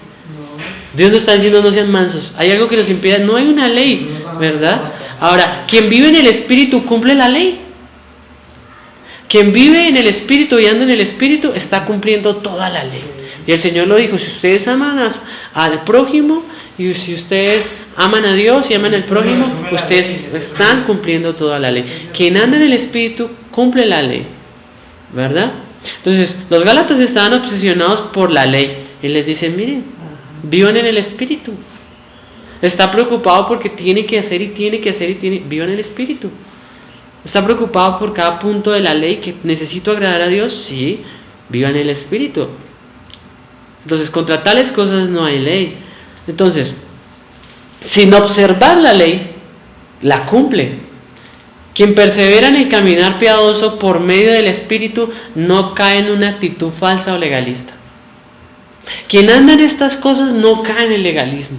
Dios no está diciendo no sean mansos. Hay algo que nos impida. No hay una ley, ¿verdad? Ahora, quien vive en el Espíritu cumple la ley. Quien vive en el Espíritu y anda en el Espíritu está cumpliendo toda la ley. Y el Señor lo dijo: si ustedes aman al prójimo, y si ustedes aman a Dios y aman al prójimo, ustedes están cumpliendo toda la ley. Quien anda en el Espíritu cumple la ley, ¿verdad? Entonces, los Gálatas estaban obsesionados por la ley y les dicen: miren, vivan en el Espíritu. Está preocupado porque tiene que hacer, vivan en el Espíritu. Está preocupado por cada punto de la ley, que necesito agradar a Dios, sí, vivan en el Espíritu. Entonces, contra tales cosas no hay ley. Entonces, sin observar la ley, la cumple. Quien persevera en el caminar piadoso por medio del Espíritu no cae en una actitud falsa o legalista. Quien anda en estas cosas no cae en el legalismo.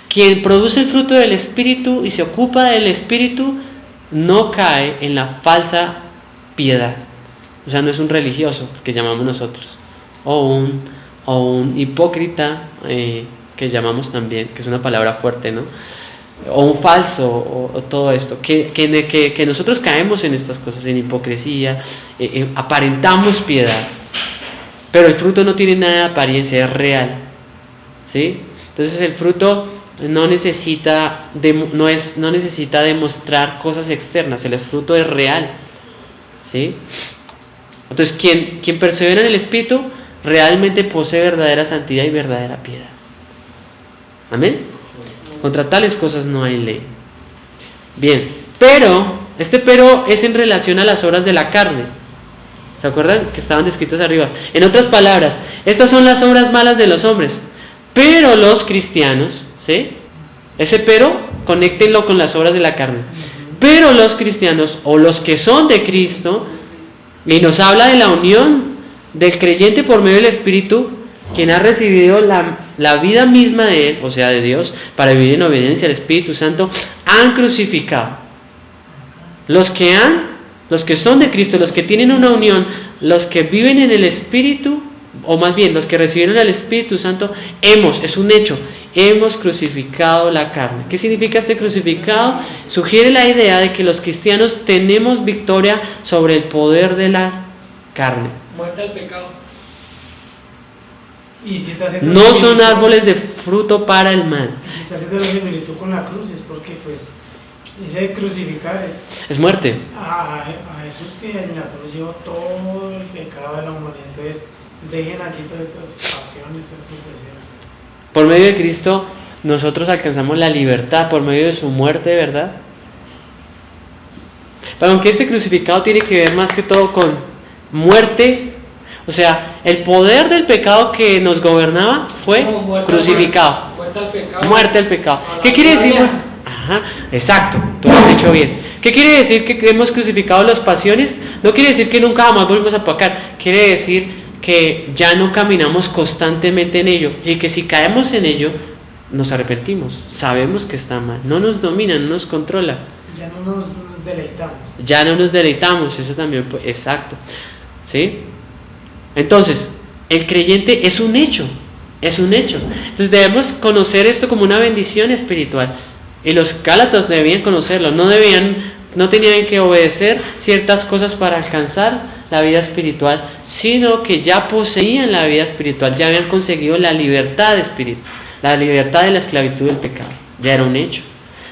Quien produce el fruto del Espíritu y se ocupa del Espíritu no cae en la falsa piedad. O sea, no es un religioso, que llamamos nosotros, o un hipócrita, que llamamos también, que es una palabra fuerte, ¿no? O un falso, o todo esto, que nosotros caemos en estas cosas, en hipocresía, aparentamos piedad, pero el fruto no tiene nada de apariencia, es real, ¿sí? Entonces el fruto no necesita demostrar cosas externas, el fruto es real, ¿sí? Entonces quien persevera en el Espíritu realmente posee verdadera santidad y verdadera piedad. Amén. Contra tales cosas no hay ley. Bien, pero es en relación a las obras de la carne. ¿Se acuerdan? Que estaban descritas arriba. En otras palabras, estas son las obras malas de los hombres. Pero los cristianos, ¿sí? Ese pero, conéctenlo con las obras de la carne. Pero los cristianos, o los que son de Cristo, y nos habla de la unión del creyente por medio del Espíritu, quien ha recibido la vida misma de Él, o sea, de Dios, para vivir en obediencia al Espíritu Santo, han crucificado. Los que son de Cristo, los que tienen una unión, los que viven en el Espíritu, o más bien, los que recibieron al Espíritu Santo, es un hecho, hemos crucificado la carne. ¿Qué significa este crucificado? Sugiere la idea de que los cristianos tenemos victoria sobre el poder de la carne. Muerte al pecado. Y si está no son árboles de fruto para el mal. Si está haciendo la similitud con la cruz, es porque pues ese crucificar es muerte. A Jesús, que en la cruz llevó todo el pecado de la humanidad. Entonces dejen aquí todas estas pasiones, estas impresiones. Por medio de Cristo nosotros alcanzamos la libertad por medio de su muerte, ¿verdad? Pero aunque este crucificado tiene que ver más que todo con muerte, o sea, el poder del pecado que nos gobernaba fue crucificado. Muerte al pecado. ¿Qué quiere decir? Ajá, exacto, tú lo has dicho bien. ¿Qué quiere decir que hemos crucificado las pasiones? No quiere decir que nunca jamás volvemos a pecar. Quiere decir que ya no caminamos constantemente en ello y que si caemos en ello, nos arrepentimos. Sabemos que está mal. No nos domina, no nos controla. Ya no nos deleitamos. Ya no nos deleitamos, eso también, exacto. ¿Sí? Entonces, el creyente es un hecho. Entonces debemos conocer esto como una bendición espiritual. Y los gálatas debían conocerlo, no tenían que obedecer ciertas cosas para alcanzar la vida espiritual, sino que ya poseían la vida espiritual, ya habían conseguido la libertad espiritual, la libertad de la esclavitud del pecado. Ya era un hecho.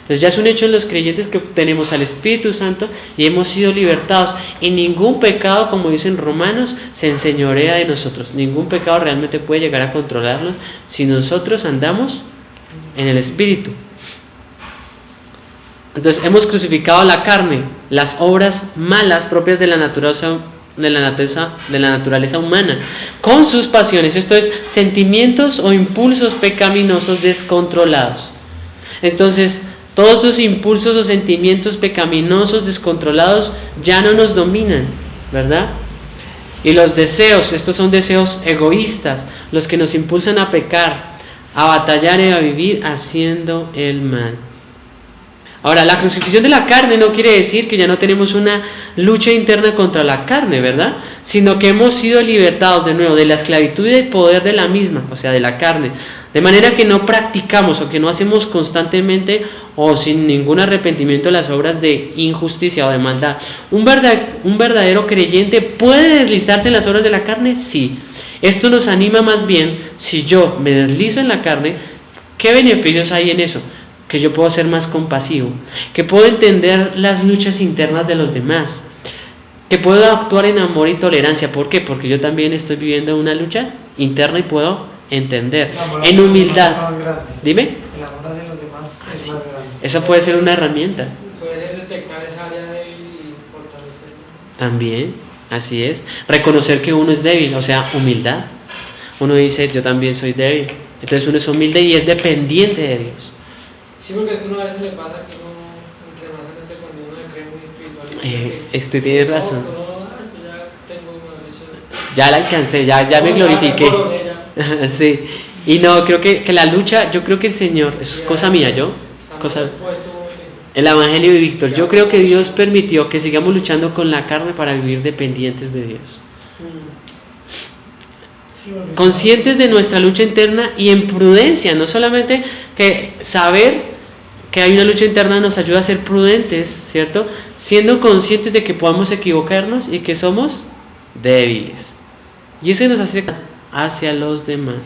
Entonces ya es un hecho en los creyentes que tenemos al Espíritu Santo y hemos sido libertados. Y ningún pecado, como dicen Romanos, se enseñorea de nosotros. Ningún pecado realmente puede llegar a controlarnos si nosotros andamos en el Espíritu. Entonces hemos crucificado la carne, las obras malas propias de la naturaleza humana, con sus pasiones, esto es, sentimientos o impulsos pecaminosos descontrolados. Entonces, todos esos impulsos o sentimientos pecaminosos descontrolados ya no nos dominan, ¿verdad? Y los deseos, estos son deseos egoístas, los que nos impulsan a pecar, a batallar y a vivir haciendo el mal. Ahora, la crucifixión de la carne no quiere decir que ya no tenemos una lucha interna contra la carne, ¿verdad? Sino que hemos sido libertados de nuevo de la esclavitud y del poder de la misma, o sea, de la carne. De manera que no practicamos o que no hacemos constantemente o sin ningún arrepentimiento las obras de injusticia o de maldad. ¿Un verdadero creyente puede deslizarse en las obras de la carne? Sí. Esto nos anima más bien, si yo me deslizo en la carne, ¿qué beneficios hay en eso? Que yo puedo ser más compasivo, que puedo entender las luchas internas de los demás, que puedo actuar en amor y tolerancia. ¿Por qué? Porque yo también estoy viviendo una lucha interna y puedo entender en humildad. Dime. El amor hacia los demás es más grande. Esa puede ser una herramienta. Puede ser detectar esa área débil y fortalecerla. También, así es. Reconocer que uno es débil, o sea, humildad. Uno dice, yo también soy débil. Entonces uno es humilde y es dependiente de Dios. Sí, porque es que uno a veces le pasa que uno, entre más adelante cuando uno se cree muy espiritual, tienes razón. Ya Ya la alcancé, ya me glorifiqué. Sí. Y no, creo que la lucha, yo creo que el Señor, eso es cosa mía, el Evangelio de Víctor, yo creo que Dios permitió que sigamos luchando con la carne para vivir dependientes de Dios. conscientes de nuestra lucha interna y en prudencia, no solamente que saber que hay una lucha interna nos ayuda a ser prudentes, ¿cierto? Siendo conscientes de que podamos equivocarnos y que somos débiles. Y eso nos hace hacia los demás.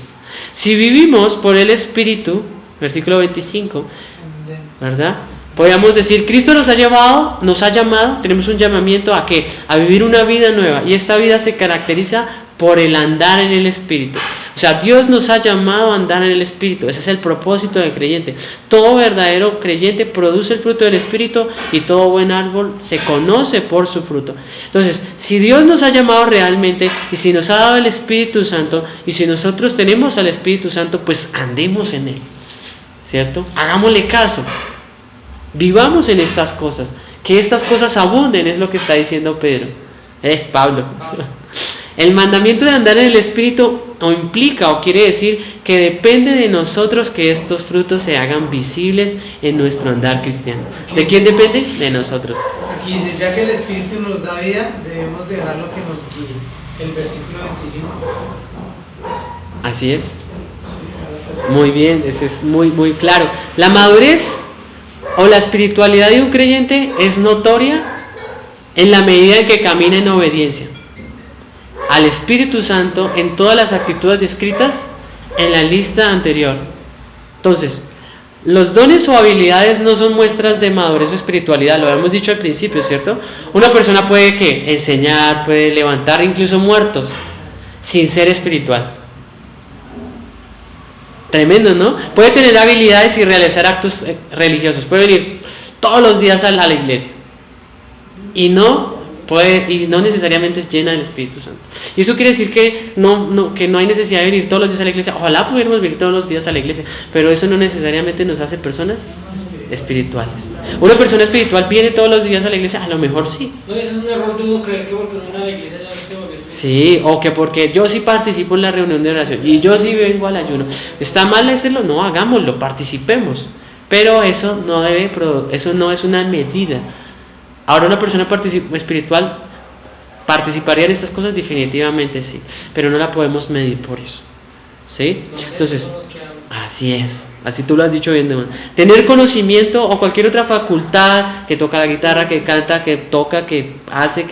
Si vivimos por el Espíritu, versículo 25, ¿verdad? Podríamos decir, Cristo nos ha llamado, tenemos un llamamiento a ¿qué? A vivir una vida nueva. Y esta vida se caracteriza por el andar en el Espíritu. O sea, Dios nos ha llamado a andar en el Espíritu. Ese es el propósito del creyente. Todo verdadero creyente produce el fruto del Espíritu y todo buen árbol se conoce por su fruto. Entonces, si Dios nos ha llamado realmente y si nos ha dado el Espíritu Santo y si nosotros tenemos al Espíritu Santo, pues andemos en Él, ¿cierto? Hagámosle caso. Vivamos en estas cosas. Que estas cosas abunden, es lo que está diciendo Pablo. El mandamiento de andar en el Espíritu implica o quiere decir que depende de nosotros que estos frutos se hagan visibles en nuestro andar cristiano. ¿De quién depende? De nosotros. Aquí dice, ya que el Espíritu nos da vida, debemos dejar lo que nos guíe. El versículo 25. Así es. Muy bien, eso es muy claro. La madurez o la espiritualidad de un creyente es notoria en la medida en que camina en obediencia al Espíritu Santo en todas las actitudes descritas en la lista anterior. Entonces, los dones o habilidades no son muestras de madurez o espiritualidad, lo habíamos dicho al principio, ¿cierto? Una persona puede ¿qué? Enseñar, puede levantar incluso muertos, sin ser espiritual. Tremendo, ¿no? Puede tener habilidades y realizar actos religiosos, puede venir todos los días a la iglesia y no necesariamente es llena del Espíritu Santo. Y eso quiere decir que no hay necesidad de venir todos los días a la iglesia. Ojalá pudiéramos venir todos los días a la iglesia, pero eso no necesariamente nos hace personas espirituales. Una persona espiritual viene todos los días a la iglesia, a lo mejor sí. No, eso es un error de uno creer que porque uno viene a la iglesia ya no se vuelve espiritual. Sí, o que porque yo sí participo en la reunión de oración y yo sí vengo al ayuno. ¿Está mal hacerlo? No, hagámoslo, participemos. Pero eso no es una medida. Ahora, una persona espiritual participaría en estas cosas, definitivamente sí, pero no la podemos medir por eso, ¿sí? Entonces, así es, así tú lo has dicho bien, Demon. Tener conocimiento o cualquier otra facultad, que toca la guitarra, que canta, que toca, que hace,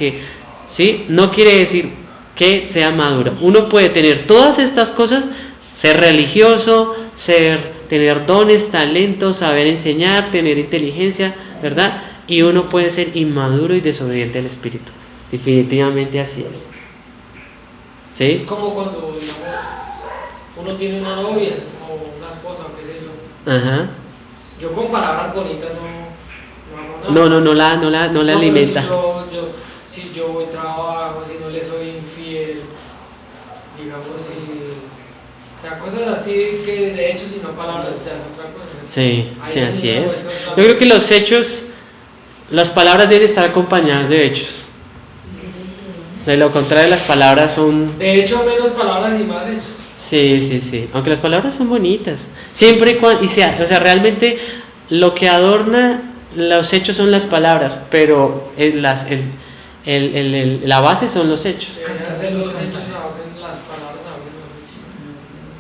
¿sí? No quiere decir que sea maduro. Uno puede tener todas estas cosas, ser religioso, tener dones, talentos, saber enseñar, tener inteligencia, ¿verdad? Y uno puede ser inmaduro y desobediente al Espíritu. Definitivamente así es. ¿Sí? Es como cuando, digamos, uno tiene una novia o una esposa, o qué sé yo. Ajá. Yo con palabras bonitas no hago nada. No la alimenta. Si yo voy trabajo, si no le soy infiel, digamos, o sea, cosas así que de hecho, si no palabras, ya es otra cosa. Sí, así es. Yo creo que los hechos, las palabras deben estar acompañadas de hechos. De lo contrario, las palabras son... De hecho, menos palabras y más hechos. Sí. Aunque las palabras son bonitas. Siempre y cuando... O sea, realmente lo que adorna los hechos son las palabras, pero la base son los hechos.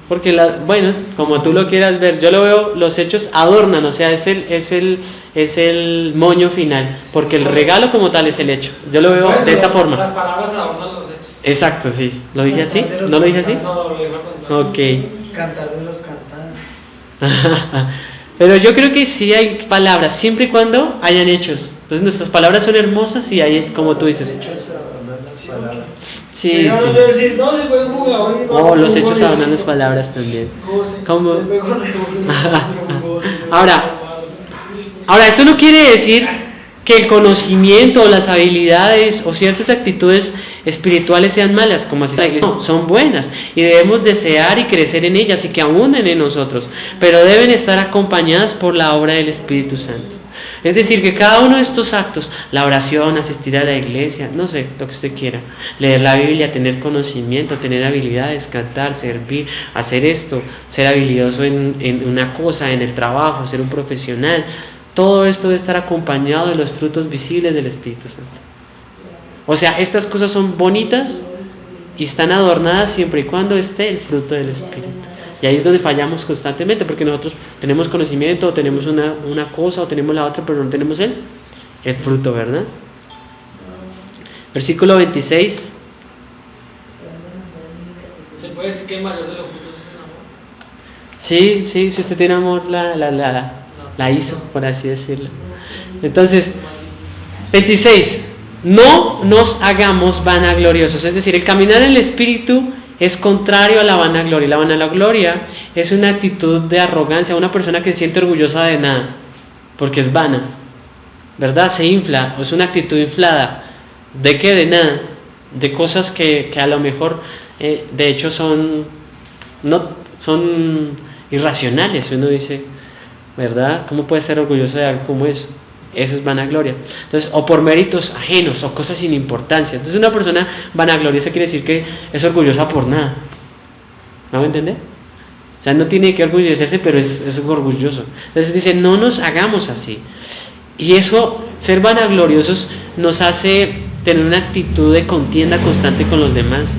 Porque, como tú lo quieras ver, yo lo veo, los hechos adornan, o sea, es el moño final, porque el regalo como tal es el hecho. Yo lo veo de esa forma. Las palabras adornan los hechos. Exacto, sí. ¿Lo dije así? ¿No lo dije así? No, lo dije al contrario. Ok. Cantar de los cantantes. Pero yo creo que sí hay palabras, siempre y cuando hayan hechos. Entonces nuestras palabras son hermosas y hay, como tú dices. Sí. Los hechos adornan las palabras también. ¿Cómo? Ahora, esto no quiere decir que el conocimiento o las habilidades o ciertas actitudes espirituales sean malas, como así la iglesia. No, son buenas y debemos desear y crecer en ellas y que abunden en nosotros, pero deben estar acompañadas por la obra del Espíritu Santo. Es decir, que cada uno de estos actos, la oración, asistir a la iglesia, no sé, lo que usted quiera, leer la Biblia, tener conocimiento, tener habilidades, cantar, servir, hacer esto, ser habilidoso en una cosa, en el trabajo, ser un profesional, todo esto debe estar acompañado de los frutos visibles del Espíritu Santo. O sea, estas cosas son bonitas y están adornadas siempre y cuando esté el fruto del Espíritu. Y ahí es donde fallamos constantemente, porque nosotros tenemos conocimiento, o tenemos una cosa, o tenemos la otra, pero no tenemos el fruto, ¿verdad? Versículo 26. ¿Se puede decir que el mayor de los frutos es el amor? Sí, si usted tiene amor, la hizo, por así decirlo. Entonces, 26. No nos hagamos vanagloriosos, es decir, el caminar en el Espíritu es contrario a la vanagloria. La vanagloria es una actitud de arrogancia, una persona que se siente orgullosa de nada, porque es vana, ¿verdad? Se infla, es una actitud inflada. ¿De qué? De nada, de cosas que a lo mejor, de hecho, son irracionales. Uno dice, ¿verdad? ¿Cómo puede ser orgulloso de algo como eso? Eso es vanagloria. Entonces, o por méritos ajenos, o cosas sin importancia. Entonces, una persona vanagloriosa quiere decir que es orgullosa por nada. ¿Me va a entender? O sea, no tiene que orgullecerse, pero es orgulloso. Entonces dice, no nos hagamos así. Y eso, ser vanagloriosos, nos hace tener una actitud de contienda constante con los demás,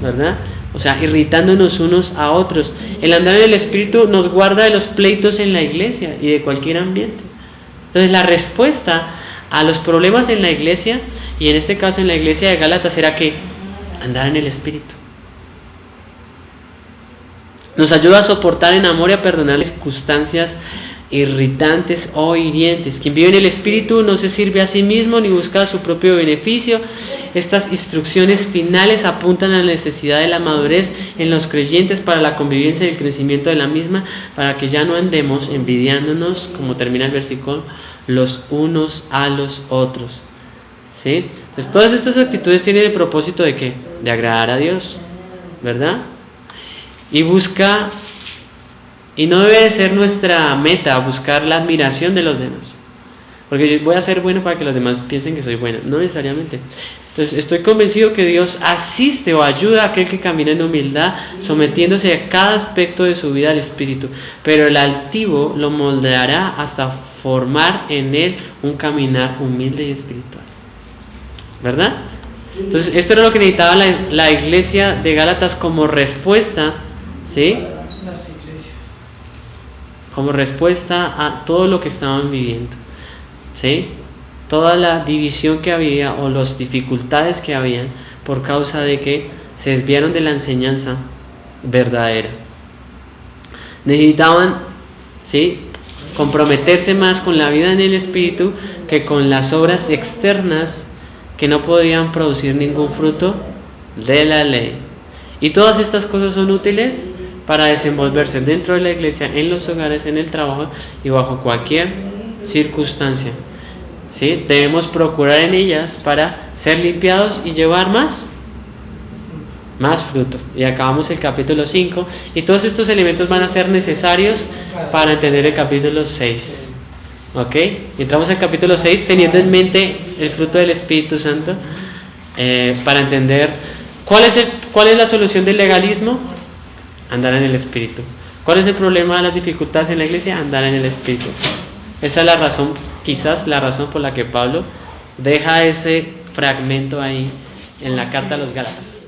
¿verdad? O sea, irritándonos unos a otros. El andar en el Espíritu nos guarda de los pleitos en la iglesia y de cualquier ambiente. Entonces, la respuesta a los problemas en la iglesia, y en este caso en la iglesia de Gálatas, era que andar en el Espíritu. Nos ayuda a soportar en amor y a perdonar las circunstancias irritantes o hirientes. Quien vive en el Espíritu no se sirve a sí mismo ni busca su propio beneficio. Estas instrucciones finales apuntan a la necesidad de la madurez en los creyentes para la convivencia y el crecimiento de la misma, para que ya no andemos envidiándonos, como termina el versículo, los unos a los otros. ¿Sí? Pues todas estas actitudes tienen el propósito de ¿qué? De agradar a Dios, ¿verdad? Y no debe de ser nuestra meta buscar la admiración de los demás, porque yo voy a ser bueno para que los demás piensen que soy bueno, no necesariamente. Entonces estoy convencido que Dios asiste o ayuda a aquel que camina en humildad, sometiéndose a cada aspecto de su vida al Espíritu, pero el altivo lo moldeará hasta formar en él un caminar humilde y espiritual, ¿verdad? Entonces esto era lo que necesitaba la iglesia de Gálatas como respuesta, ¿sí? Las iglesias. Como respuesta a todo lo que estaban viviendo, ¿sí? Toda la división que había o las dificultades que habían por causa de que se desviaron de la enseñanza verdadera. Necesitaban, ¿sí?, comprometerse más con la vida en el Espíritu que con las obras externas que no podían producir ningún fruto de la ley. Y todas estas cosas son útiles para desenvolverse dentro de la iglesia, en los hogares, en el trabajo y bajo cualquier circunstancia. ¿Sí? Debemos procurar en ellas para ser limpiados y llevar más fruto. Y acabamos el capítulo 5 y todos estos elementos van a ser necesarios para entender el capítulo 6. ¿Ok? Entramos al capítulo 6 teniendo en mente el fruto del Espíritu Santo, para entender cuál es la solución del legalismo. Andar en el Espíritu. ¿Cuál es el problema de las dificultades en la iglesia? Andar en el Espíritu. Esa es la razón, quizás la razón por la que Pablo deja ese fragmento ahí en la carta a los Gálatas.